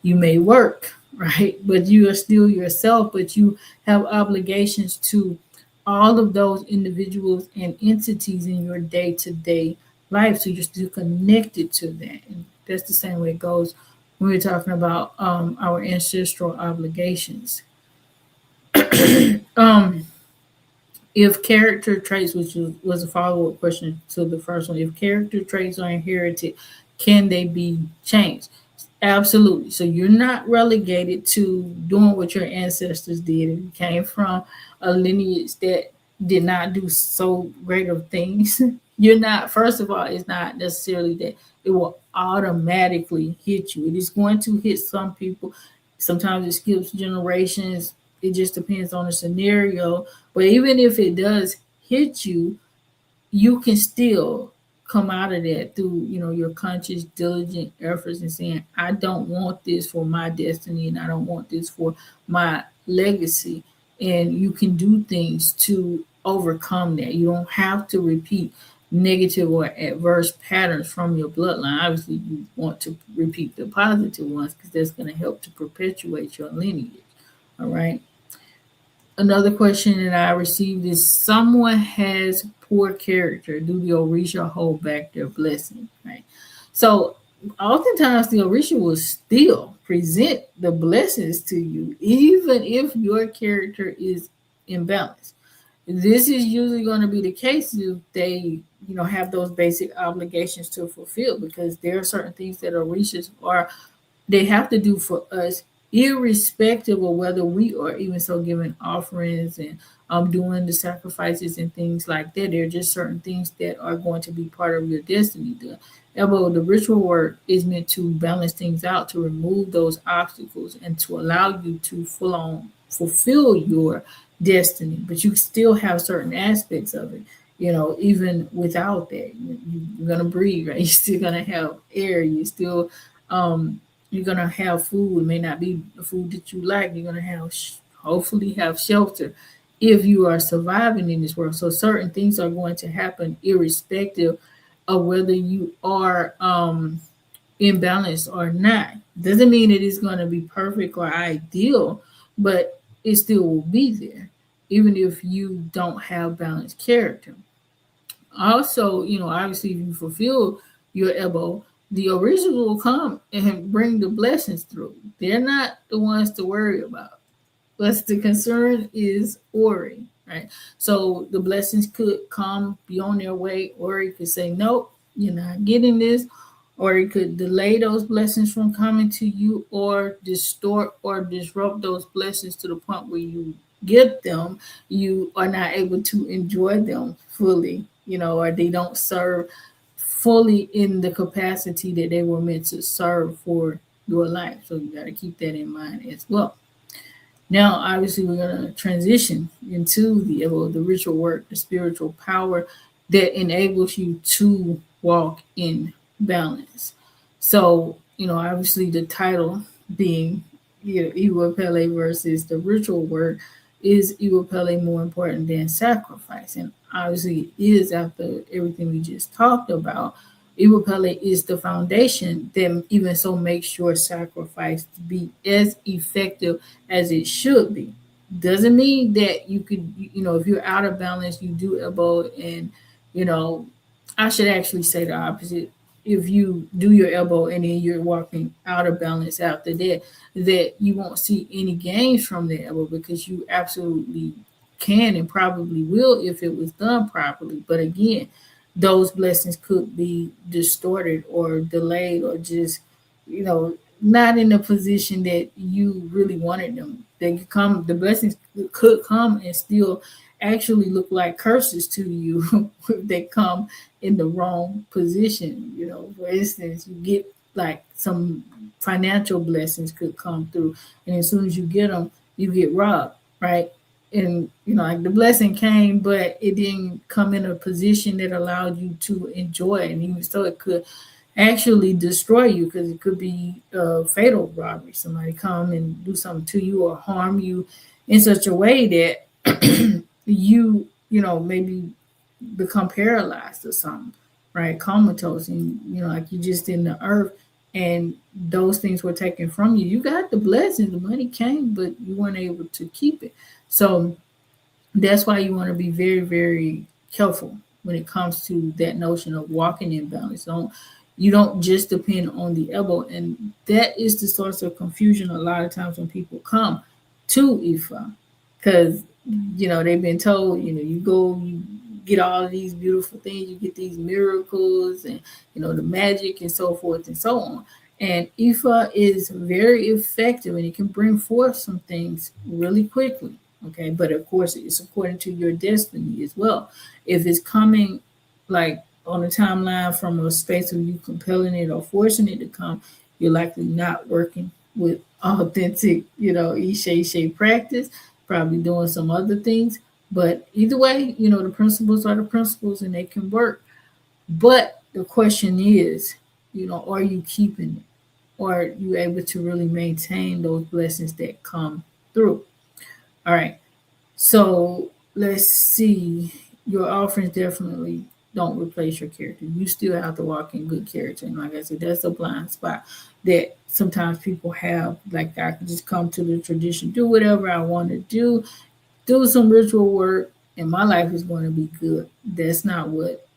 You may work, right? But you are still yourself, but you have obligations to all of those individuals and entities in your day-to-day life. So you're still connected to that. And that's the same way it goes when we're talking about our ancestral obligations. um, if character traits, which was a follow up question to the first one, if character traits are inherited, can they be changed? Absolutely. So you're not relegated to doing what your ancestors did. If you came from a lineage that did not do so great of things, you're not, first of all, it's not necessarily that it will automatically hit you. It is going to hit some people. Sometimes it skips generations. It just depends on the scenario. But even if it does hit you, you can still come out of that through your conscious diligent efforts and saying, I don't want this for my destiny and I don't want this for my legacy. And you can do things to overcome that. You don't have to repeat negative or adverse patterns from your bloodline. Obviously you want to repeat the positive ones because that's going to help to perpetuate your lineage. All right. Another question that I received is, someone has poor character. Do the Orisha hold back their blessing? Right. So oftentimes the Orisha will still present the blessings to you, even if your character is imbalanced. This is usually going to be the case if they, have those basic obligations to fulfill, because there are certain things that Orishas are they have to do for us, irrespective of whether we are even so giving offerings and doing the sacrifices and things like that. There are just certain things that are going to be part of your destiny. The ritual work is meant to balance things out, to remove those obstacles, and to allow you to full on fulfill your destiny. But you still have certain aspects of it. Even without that, you're gonna breathe, right? You're still gonna have air. You're gonna have food. It may not be the food that you like. You're gonna have hopefully have shelter if you are surviving in this world. So certain things are going to happen irrespective of whether you are imbalanced or not. Doesn't mean it is going to be perfect or ideal, but it still will be there, even if you don't have balanced character. Also, obviously, if you fulfill your ebo, the original will come and bring the blessings through. They're not the ones to worry about. What's the concern is Ori, right? So the blessings could come, be on their way, or he could say, nope, you're not getting this, or he could delay those blessings from coming to you, or distort or disrupt those blessings to the point where you get them, you are not able to enjoy them fully, or they don't serve fully in the capacity that they were meant to serve for your life. So you got to keep that in mind as well. Now, obviously, we're going to transition into the ritual work, the spiritual power that enables you to walk in balance. So, obviously, the title being, Ìwà Pẹ versus the ritual work, is Ìwà Pẹ more important than sacrifice? And obviously, it is after everything we just talked about. Ìwà Pẹ is the foundation that even so makes your sacrifice to be as effective as it should be. Doesn't mean that you could, if you're out of balance, you do elbow. And, you know, I should actually say the opposite. If you do your elbow and then you're walking out of balance after that, that you won't see any gains from the elbow, because you absolutely can and probably will if it was done properly. But again, those blessings could be distorted or delayed, or just, not in the position that you really wanted them. They could come, the blessings could come and still actually look like curses to you if they come in the wrong position. For instance, you get like some financial blessings could come through, and as soon as you get them, you get robbed, right? And like the blessing came, but it didn't come in a position that allowed you to enjoy it. And even so, it could actually destroy you, because it could be a fatal robbery. Somebody come and do something to you or harm you in such a way that maybe become paralyzed or something, right? Comatose, and like you just in the earth, and those things were taken from you. You got the blessing, the money came, but you weren't able to keep it. So that's why you want to be very, very careful when it comes to that notion of walking in balance. You don't just depend on the elbow, and that is the source of confusion a lot of times when people come to Ifa, because they've been told, you go, you get all of these beautiful things, you get these miracles, and the magic and so forth and so on. And Ifa is very effective, and it can bring forth some things really quickly. Okay, but of course, it's according to your destiny as well. If it's coming like on a timeline from a space of you compelling it or forcing it to come, you're likely not working with authentic, Ishe practice, probably doing some other things. But either way, the principles are the principles and they can work. But the question is, are you keeping it? Or are you able to really maintain those blessings that come through? All right. So let's see. Your offerings definitely don't replace your character. You still have to walk in good character. And like I said, that's a blind spot that sometimes people have. Like, I can just come to the tradition, do whatever I want to do some ritual work, and my life is going to be good. That's not what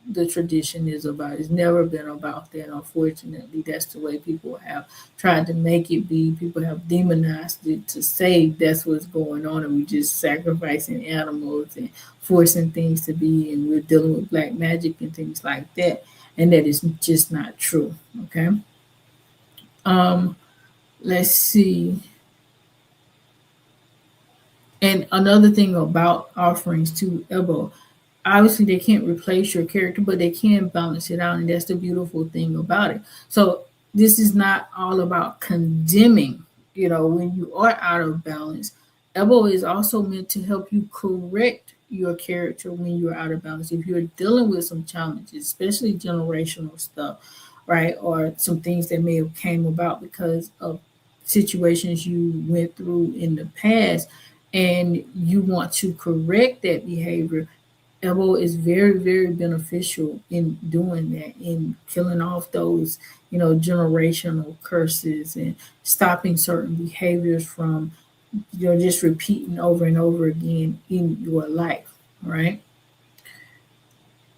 the tradition is about. It's never been about that. Unfortunately, that's the way people have tried to make it be. People have demonized it to say that's what's going on, and we're just sacrificing animals and forcing things to be, and we're dealing with black magic and things like that. And that is just not true. Okay. Um, let's see. And another thing about offerings to Ebo, obviously they can't replace your character, but they can balance it out, and that's the beautiful thing about it. So this is not all about condemning, when you are out of balance. Ebo is also meant to help you correct your character when you're out of balance. If you're dealing with some challenges, especially generational stuff, right, or some things that may have came about because of situations you went through in the past, and you want to correct that behavior, elbow is very, very beneficial in doing that, in killing off those, generational curses, and stopping certain behaviors from, just repeating over and over again in your life, right?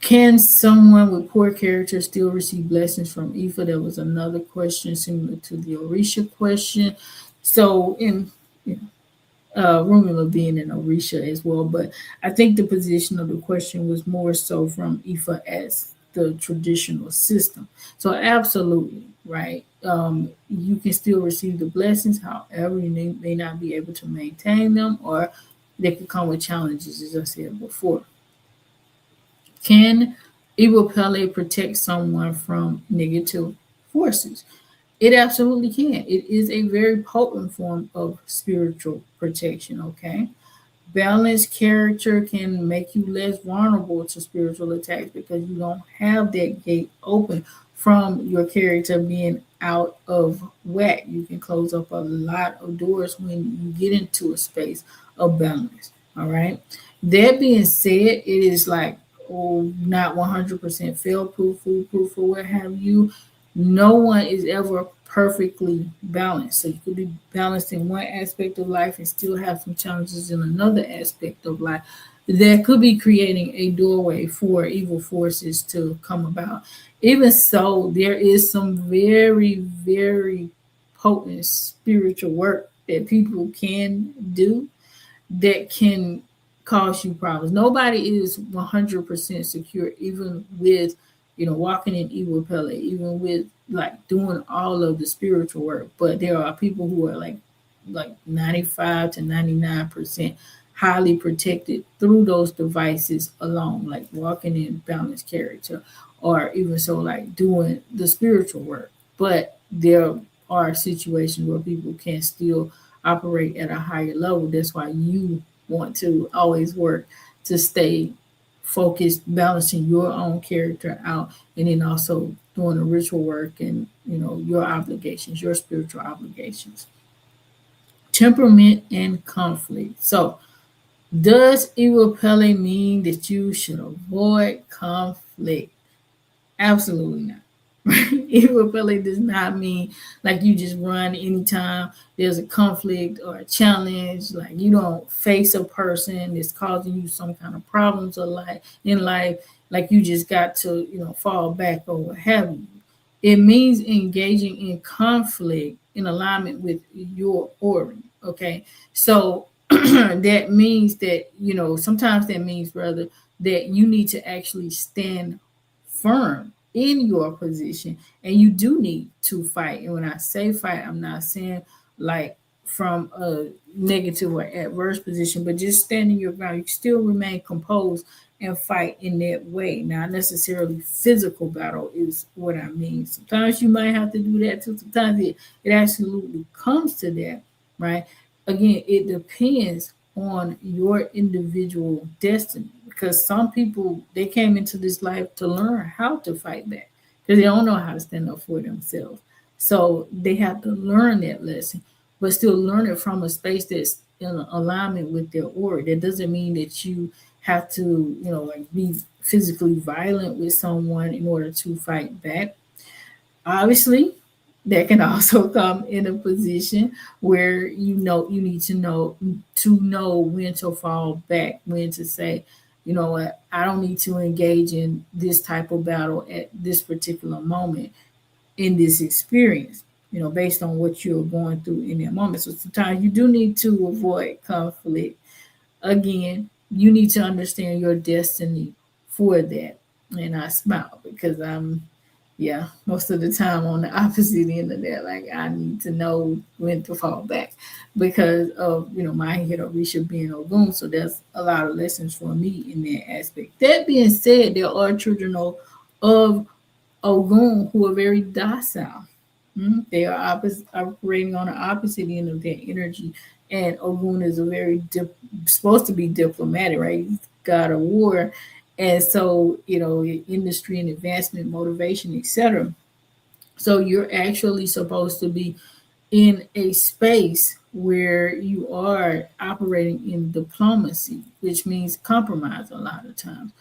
Can someone with poor character still receive blessings from Ifa? That was another question similar to the Orisha question. So in Orunmila being in Orisha as well, but I think the position of the question was more so from Ifa as the traditional system. So absolutely, right? You can still receive the blessings, however, you may not be able to maintain them, or they could come with challenges, as I said before. Can Iwa Pele protect someone from negative forces? It absolutely can. It is a very potent form of spiritual protection, okay? Balanced character can make you less vulnerable to spiritual attacks, because you don't have that gate open from your character being out of whack. You can close up a lot of doors when you get into a space of balance, all right? That being said, it is like, not 100% fail proof, foolproof, or what have you. No one is ever perfectly balanced. So you could be balanced in one aspect of life and still have some challenges in another aspect of life. That could be creating a doorway for evil forces to come about. Even so, there is some very, very potent spiritual work that people can do that can cause you problems. Nobody is 100% secure, even with, walking in Ìwà Pẹ, even with like doing all of the spiritual work. But there are people who are like 95 to 99% highly protected through those devices alone, like walking in balanced character, or even so like doing the spiritual work. But there are situations where people can still operate at a higher level. That's why you want to always work to stay focused, balancing your own character out, and then also doing the ritual work and your obligations, your spiritual obligations. Temperament and conflict. So, does Ìwà Pẹ mean that you should avoid conflict? Absolutely not. Ìwà Pẹ does not mean like you just run anytime there's a conflict or a challenge. Like you don't face a person that's causing you some kind of problems or in life. Like you just got to fall back or what have you. It means engaging in conflict in alignment with your aura. Okay, so that means that sometimes that means rather that you need to actually stand firm in your position, and you do need to fight. And when I say fight, I'm not saying like from a negative or adverse position, but just standing your ground. You still remain composed and fight in that way. Not necessarily physical battle is what I mean. Sometimes you might have to do that too. Sometimes it absolutely comes to that, right? Again, it depends on your individual destiny, because some people, they came into this life to learn how to fight back because they don't know how to stand up for themselves. So they have to learn that lesson, but still learn it from a space that's in alignment with their aura. That doesn't mean that you have to, like be physically violent with someone in order to fight back. Obviously, that can also come in a position where you need to know when to fall back, when to say, you know what, I don't need to engage in this type of battle at this particular moment in this experience, based on what you're going through in that moment. So sometimes you do need to avoid conflict. Again, you need to understand your destiny for that. And I smile because yeah, most of the time on the opposite end of that. Like I need to know when to fall back because of my head of Risha being Ogun. So there's a lot of lessons for me in that aspect. That being said, there are children of Ogun who are very docile. They are operating on the opposite end of their energy. And Ogun is a very supposed to be diplomatic, right? He's God of war. And so, industry and advancement, motivation, etc. So you're actually supposed to be in a space where you are operating in diplomacy, which means compromise a lot of times.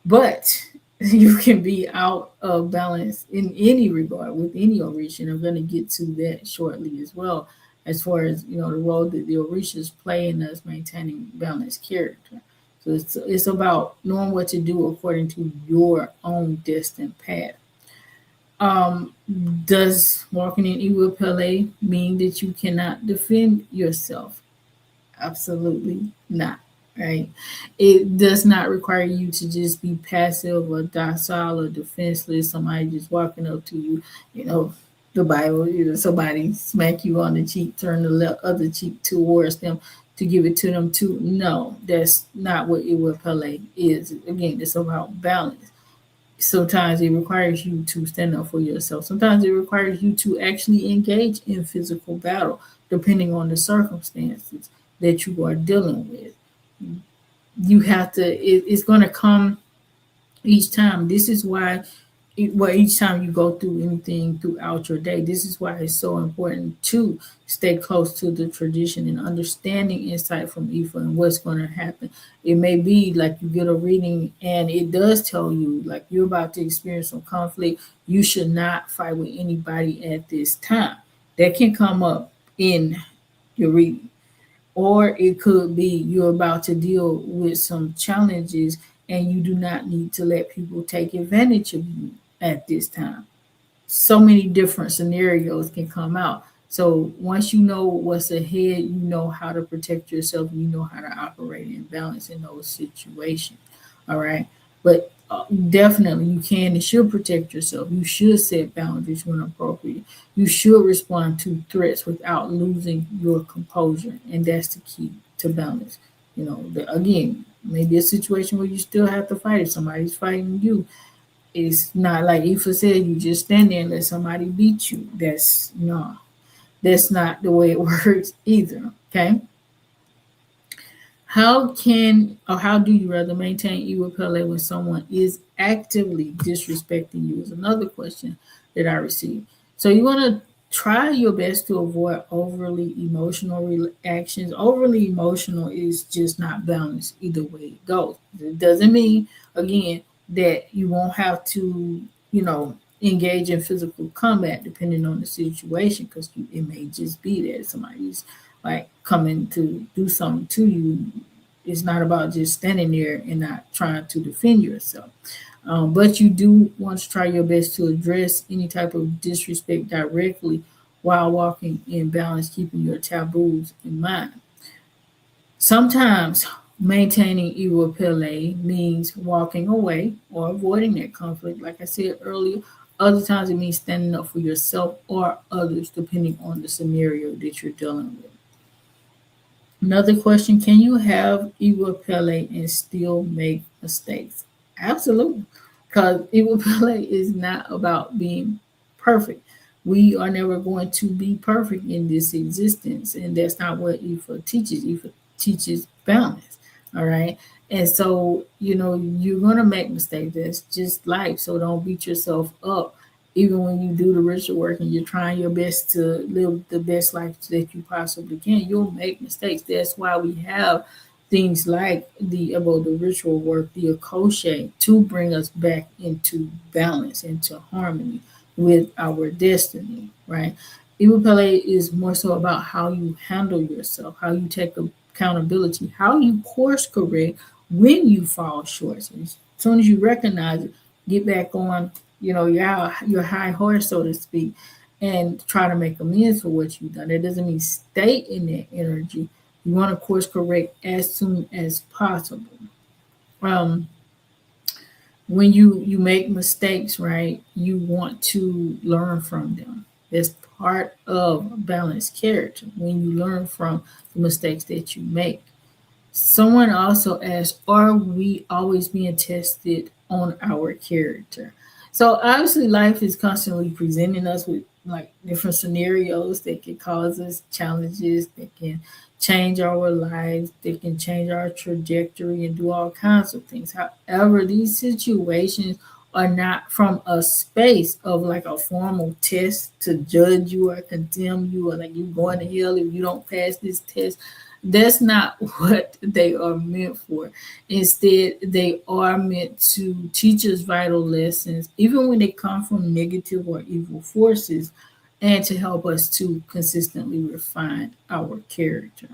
But you can be out of balance in any regard with any Orisha. I'm going to get to that shortly as well, as far as the role that the Orishas play in us maintaining balanced character. So it's about knowing what to do according to your own destined path. Um, does walking in Ìwà Pẹ mean that you cannot defend yourself? Absolutely not. Right? It does not require you to just be passive or docile or defenseless. Somebody just walking up to you, the Bible, somebody smack you on the cheek, turn the other cheek towards them to give it to them too. No, that's not what Ìwà Pẹ is. Again, it's about balance. Sometimes it requires you to stand up for yourself. Sometimes it requires you to actually engage in physical battle, depending on the circumstances that you are dealing with. You have to, it's going to come each time. This is why well, each time you go through anything throughout your day. This is why it's so important to stay close to the tradition and understanding insight from Ifa and what's going to happen. It may be like you get a reading and it does tell you like you're about to experience some conflict. You should not fight with anybody at this time. That can come up in your reading, or it could be you're about to deal with some challenges and you do not need to let people take advantage of you at this time. So many different scenarios can come out. So once you know what's ahead, you know how to protect yourself, you know how to operate in balance in those situations. All right. But definitely you can and should protect yourself. You should set boundaries when appropriate. You should respond to threats without losing your composure. And that's the key to balance. Again, maybe a situation where you still have to fight if somebody's fighting you. It's not like Ifa said, you just stand there and let somebody beat you. That's no, that's not the way it works either. Okay. How do you rather maintain Iwa Pele when someone is actively disrespecting you? Is another question that I received. So you want to try your best to avoid overly emotional reactions. Overly emotional is just not balanced either way it goes. It doesn't mean, again, that you won't have to, engage in physical combat depending on the situation, because it may just be that somebody's like coming to do something to you. It's not about just standing there and not trying to defend yourself. But you do want to try your best to address any type of disrespect directly while walking in balance, keeping your taboos in mind. Sometimes maintaining Iwa Pele means walking away or avoiding that conflict, like I said earlier. Other times it means standing up for yourself or others, depending on the scenario that you're dealing with. Another question: can you have Iwa Pele and still make mistakes? Absolutely. Because Iwa Pele is not about being perfect. We are never going to be perfect in this existence. And that's not what Ifa teaches. Ifa teaches balance. All right. And so, you're going to make mistakes. That's just life. So don't beat yourself up. Even when you do the ritual work and you're trying your best to live the best life that you possibly can, you'll make mistakes. That's why we have things like the ritual work, the crochet, to bring us back into balance, into harmony with our destiny, right? Iwapele is more so about how you handle yourself, how you take accountability, how you course correct when you fall short. So as soon as you recognize it, get back on, your high horse, so to speak, and try to make amends for what you've done. That doesn't mean stay in that energy. You want to course correct as soon as possible. Um, when you make mistakes, right, you want to learn from them. That's part of balanced character, when you learn from the mistakes that you make. Someone also asked, are we always being tested on our character? So obviously life is constantly presenting us with like different scenarios that can cause us challenges, that can change our lives, that can change our trajectory and do all kinds of things. However, these situations are not from a space of like a formal test to judge you or condemn you, or like you going to hell if you don't pass this test. That's not what they are meant for. Instead, they are meant to teach us vital lessons, even when they come from negative or evil forces, and to help us to consistently refine our character.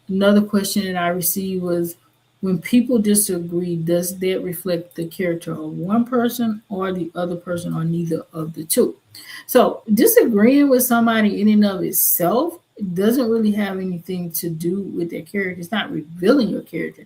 Another question that I received was, when people disagree, does that reflect the character of one person or the other person, or neither of the two? So, disagreeing with somebody in and of itself doesn't really have anything to do with their character. It's not revealing your character.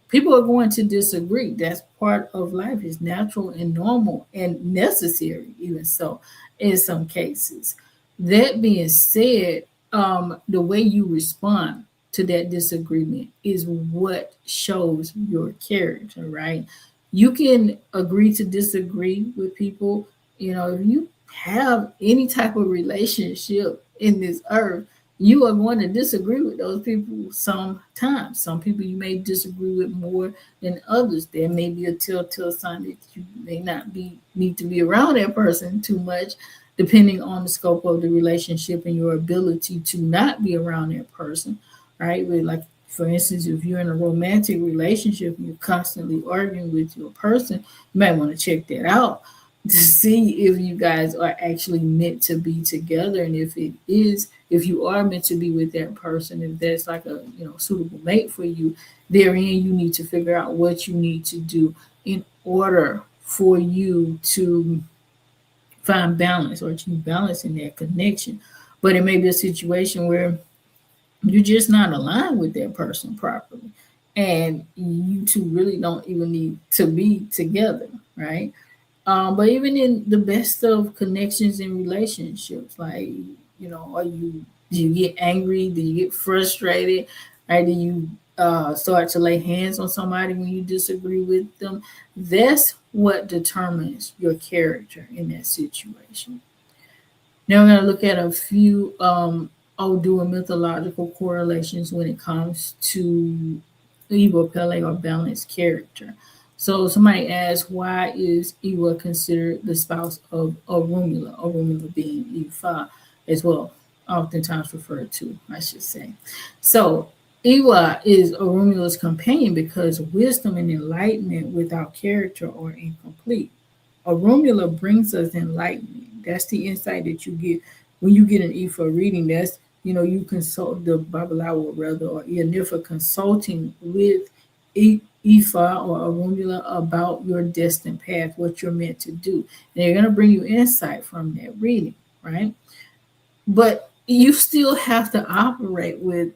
People are going to disagree. That's part of life. It's natural and normal and necessary, even so, in some cases. That being said, the way you respond to that disagreement is what shows your character, right? You can agree to disagree with people. If you have any type of relationship in this earth, you are going to disagree with those people sometimes. Some people you may disagree with more than others. There may be a telltale sign that you may not be need to be around that person too much, depending on the scope of the relationship and your ability to not be around that person. Right? With like for instance, if you're in a romantic relationship and you're constantly arguing with your person, you might want to check that out to see if you guys are actually meant to be together, and if it is, if you are meant to be with that person, if that's like a suitable mate for you, therein you need to figure out what you need to do in order for you to find balance or achieve balance in that connection. But it may be a situation where you're just not aligned with that person properly, and you two really don't even need to be together, right? But even in the best of connections and relationships, like, are you, do you get angry? Do you get frustrated? Right? Do you start to lay hands on somebody when you disagree with them? That's what determines your character in that situation. Now we're going to look at a few Odu and mythological correlations when it comes to Iwa Pele or balanced character. So somebody asked, why is Iwa considered the spouse of Orunmila? Orunmila being Ifa as well, oftentimes referred to, I should say. So Iwa is Orunmila's companion because wisdom and enlightenment without character are incomplete. Orunmila brings us enlightenment. That's the insight that you get when you get an Ifa reading. That's, you consult the Babalawo rather, or Ianifa consulting with Ifa or Orunmila about your destined path, what you're meant to do. And they're going to bring you insight from that reading, right? But you still have to operate with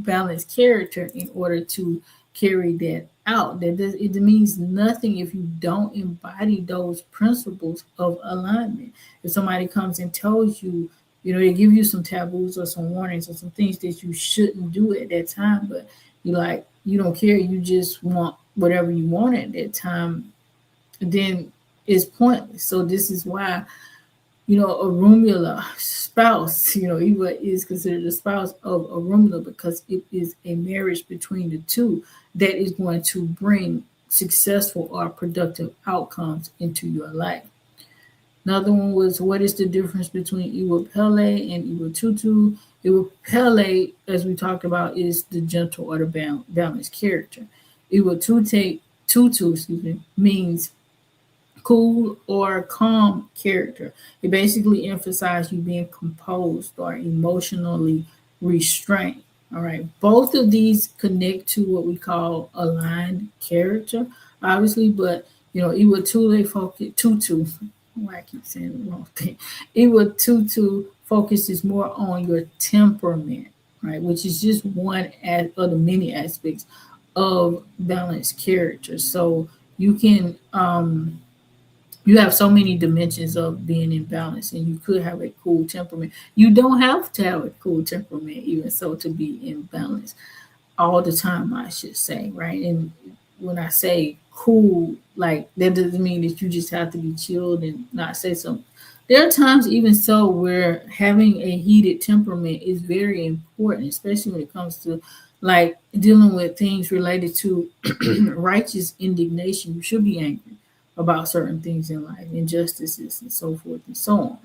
balanced character in order to carry that out. It means nothing if you don't embody those principles of alignment. If somebody comes and tells you, they give you some taboos or some warnings or some things that you shouldn't do at that time, but you don't care, you just want whatever you want at that time, then it's pointless. So this is why Orunmila spouse, Eva is considered the spouse of Orunmila because it is a marriage between the two that is going to bring successful or productive outcomes into your life. Another one was, what is the difference between Iwa Pele and Iwa Tutu? Iwa Pele, as we talked about, is the gentle or the balanced character. Iwa Tutu, means cool or calm character. It basically emphasizes you being composed or emotionally restrained. All right. Both of these connect to what we call aligned character, obviously, but Iwa Tule focus Tutu. Why I keep saying the wrong thing. Iwa Tutu focuses more on your temperament, right? Which is just one of the many aspects of balanced character. So you can you have so many dimensions of being in balance, and you could have a cool temperament. You don't have to have a cool temperament even so to be in balance all the time, I should say, right? And when I say cool, like, that doesn't mean that you just have to be chilled and not say something. There are times even so where having a heated temperament is very important, especially when it comes to like dealing with things related to righteous indignation. You should be angry about certain things in life, injustices and so forth and so on.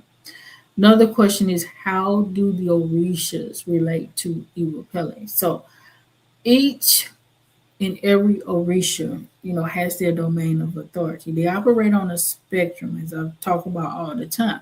Another question is, how do the Orishas relate to Iwa Pele? So each and every Orisha, has their domain of authority. They operate on a spectrum, as I've talked about all the time.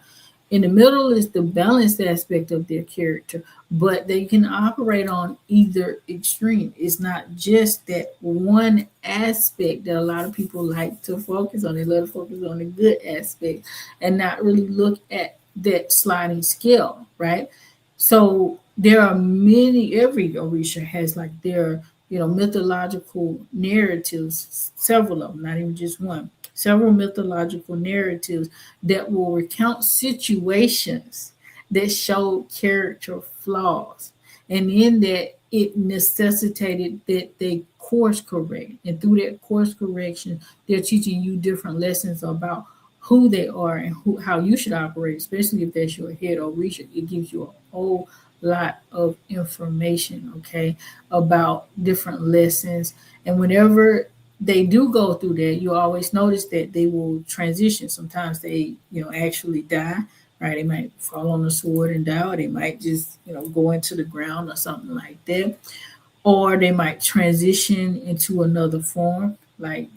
In the middle is the balanced aspect of their character, but they can operate on either extreme. It's not just that one aspect that a lot of people like to focus on. They love to focus on the good aspect and not really look at that sliding scale, right? So there are many, every Orisha has like their mythological narratives, several of them, not even just one, several mythological narratives that will recount situations that show character flaws. And in that, it necessitated that they course correct. And through that course correction, they're teaching you different lessons about who they are and how you should operate, especially if that's your head or reach. It gives you a whole lot of information, okay, about different lessons. And whenever they do go through that, you always notice that they will transition. Sometimes they, actually die, right? They might fall on the sword and die, or they might just, go into the ground or something like that, or they might transition into another form, like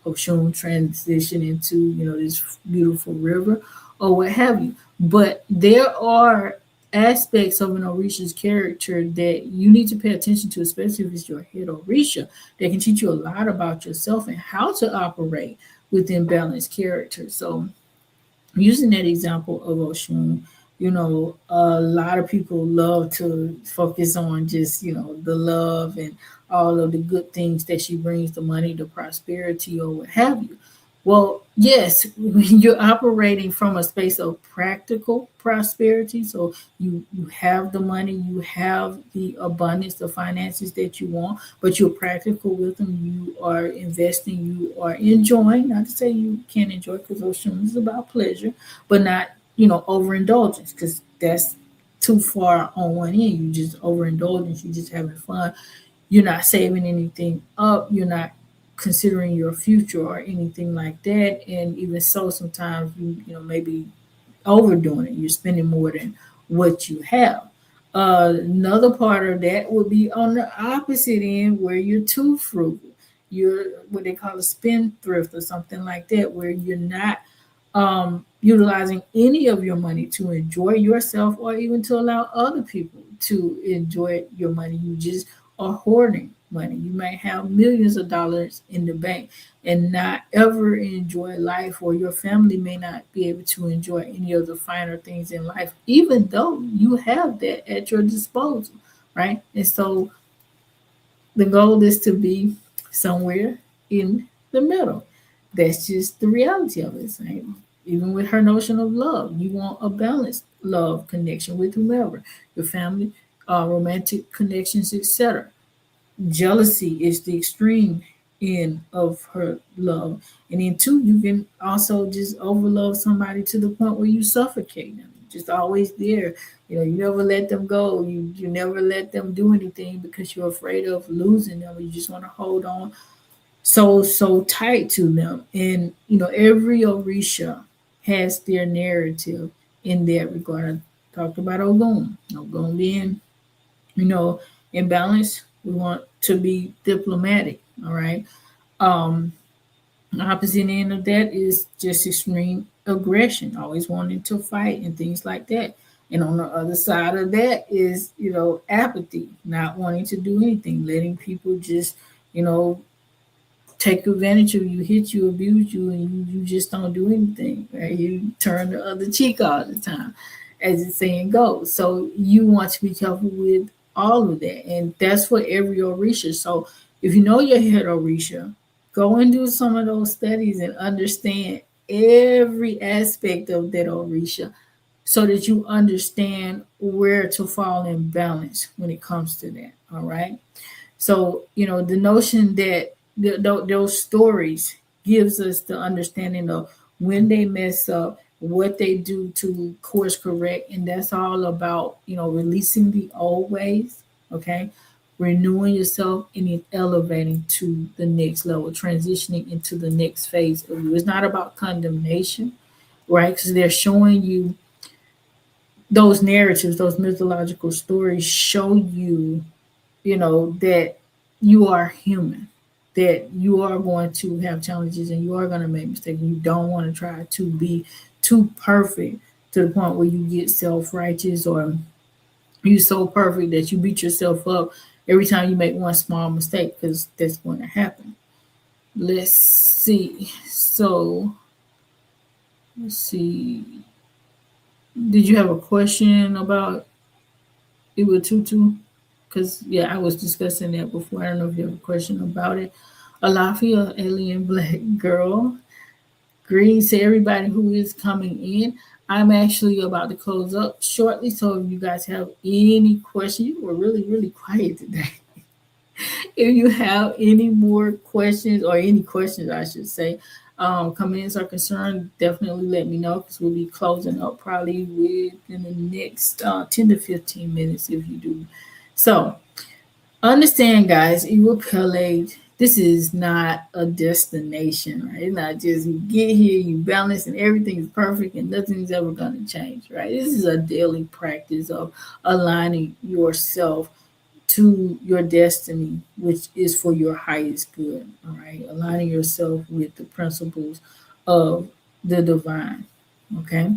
Oshun transition into this beautiful river, or what have you. But there are aspects of an Orisha's character that you need to pay attention to, especially if it's your head Orisha, that can teach you a lot about yourself and how to operate within balanced character. So using that example of Oshun, a lot of people love to focus on just, the love and all of the good things that she brings, the money, the prosperity, or what have you. Well, yes, when you're operating from a space of practical prosperity, so you have the money, you have the abundance, the finances that you want, but you're practical with them. You are investing, you are enjoying. Not to say you can't enjoy, because Ocean is about pleasure, but not overindulgence, because that's too far on one end. You just overindulgence, you just having fun. You're not saving anything up. You're not considering your future or anything like that. And even so, sometimes maybe overdoing it. You're spending more than what you have. Another part of that would be on the opposite end, where you're too frugal. You're what they call a spendthrift or something like that, where you're not utilizing any of your money to enjoy yourself, or even to allow other people to enjoy your money. You just are hoarding money. You might have millions of dollars in the bank and not ever enjoy life, or your family may not be able to enjoy any of the finer things in life, even though you have that at your disposal, right? And so the goal is to be somewhere in the middle. That's just the reality of it. Same. Even with her notion of love, you want a balanced love connection with whomever, your family, romantic connections, etc. Jealousy is the extreme end of her love. And then two, you can also just overlove somebody to the point where you suffocate them. Just always there. You never let them go. You never let them do anything because you're afraid of losing them. You just want to hold on so tight to them. And every Orisha has their narrative in that regard. I talked about Ogun. Ogun being you know, in balance. We want to be diplomatic. All right. Um, the opposite end of that is just extreme aggression, always wanting to fight and things like that. And on the other side of that is, apathy, not wanting to do anything, letting people just, you know, take advantage of you, hit you, abuse you, and you just don't do anything. Right? You turn the other cheek all the time, as the saying goes. So you want to be careful with all of that, and that's for every Orisha. So if you know your head Orisha, go and do some of those studies and understand every aspect of that Orisha, so that you understand where to fall in balance when it comes to that. All right. So, the notion that those stories gives us the understanding of when they mess up, what they do to course correct. And that's all about, releasing the old ways, okay? Renewing yourself and then elevating to the next level, transitioning into the next phase of you. It's not about condemnation, right? Because they're showing you those narratives, those mythological stories show you that you are human, that you are going to have challenges and you are going to make mistakes. You don't want to try to be too perfect to the point where you get self-righteous, or you so perfect that you beat yourself up every time you make one small mistake, because that's going to happen. Let's see. So, let's see. Did you have a question about Iwa Tutu? Because, yeah, I was discussing that before. I don't know if you have a question about it. Alafia, alien black girl. Greetings to everybody who is coming in. I'm actually about to close up shortly. So if you guys have any questions, you were really, really quiet today. If you have any more questions, or any questions, I should say, comments are concerned, definitely let me know because we'll be closing up probably within the next 10 to 15 minutes if you do. So, understand, guys, Iwa Pele, this is not a destination, right? It's not just you get here, you balance, and everything is perfect and nothing's ever going to change, right? This is a daily practice of aligning yourself to your destiny, which is for your highest good, all right? Aligning yourself with the principles of the divine, okay?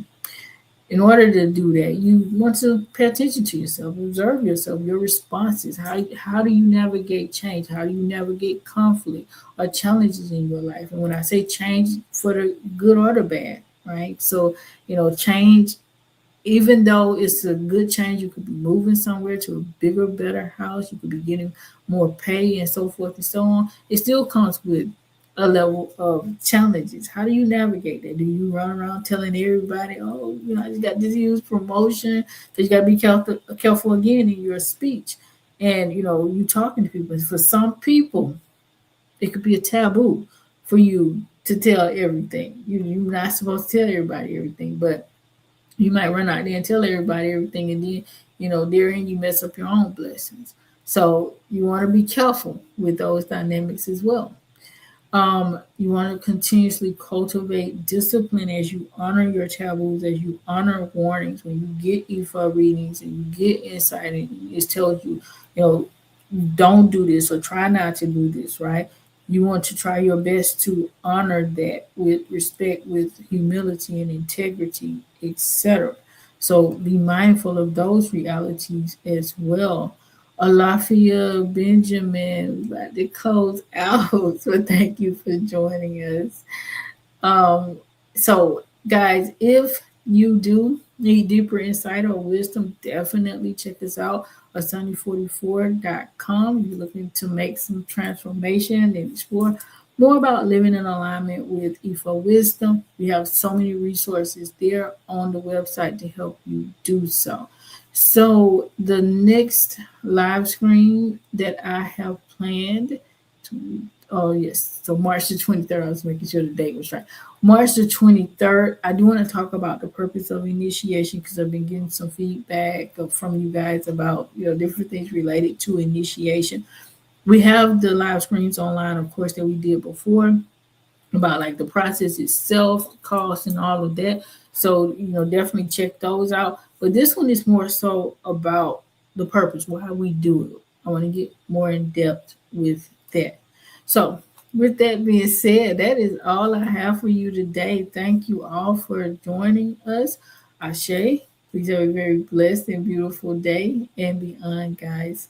In order to do that, you want to pay attention to yourself, observe yourself, your responses. How do you navigate change? How do you navigate conflict or challenges in your life? And when I say change, for the good or the bad, right? So, change, even though it's a good change, you could be moving somewhere to a bigger, better house, you could be getting more pay and so forth and so on. It still comes with a level of challenges. How do you navigate that? Do you run around telling everybody, oh, I just got this huge promotion? Because you got to be careful again in your speech. And, you talking to people. For some people, it could be a taboo for you to tell everything. You're not supposed to tell everybody everything, but you might run out there and tell everybody everything, and then therein you mess up your own blessings. So you want to be careful with those dynamics as well. You want to continuously cultivate discipline as you honor your taboos, as you honor warnings. When you get IFA readings and you get insight, and it tells you, you know, don't do this or try not to do this, right? You want to try your best to honor that with respect, with humility and integrity, etc. So be mindful of those realities as well. Alafia Benjamin, we about to close out. So thank you for joining us. Um, so, guys, if you do need deeper insight or wisdom, definitely check us out. Asanee44.com. You're looking to make some transformation and explore more about living in alignment with Ifa wisdom. We have so many resources there on the website to help you do so. So, the next live stream that I have planned to, oh yes, so March the 23rd, I was making sure the date was right. March the 23rd, I do want to talk about the purpose of initiation because I've been getting some feedback from you guys about different things related to initiation. We have the live streams online, of course, that we did before about like the process itself, cost, and all of that. So definitely check those out. But this one is more so about the purpose, why we do it. I want to get more in depth with that. So, with that being said, that is all I have for you today. Thank you all for joining us. Ashe, please have a very blessed and beautiful day and beyond, guys.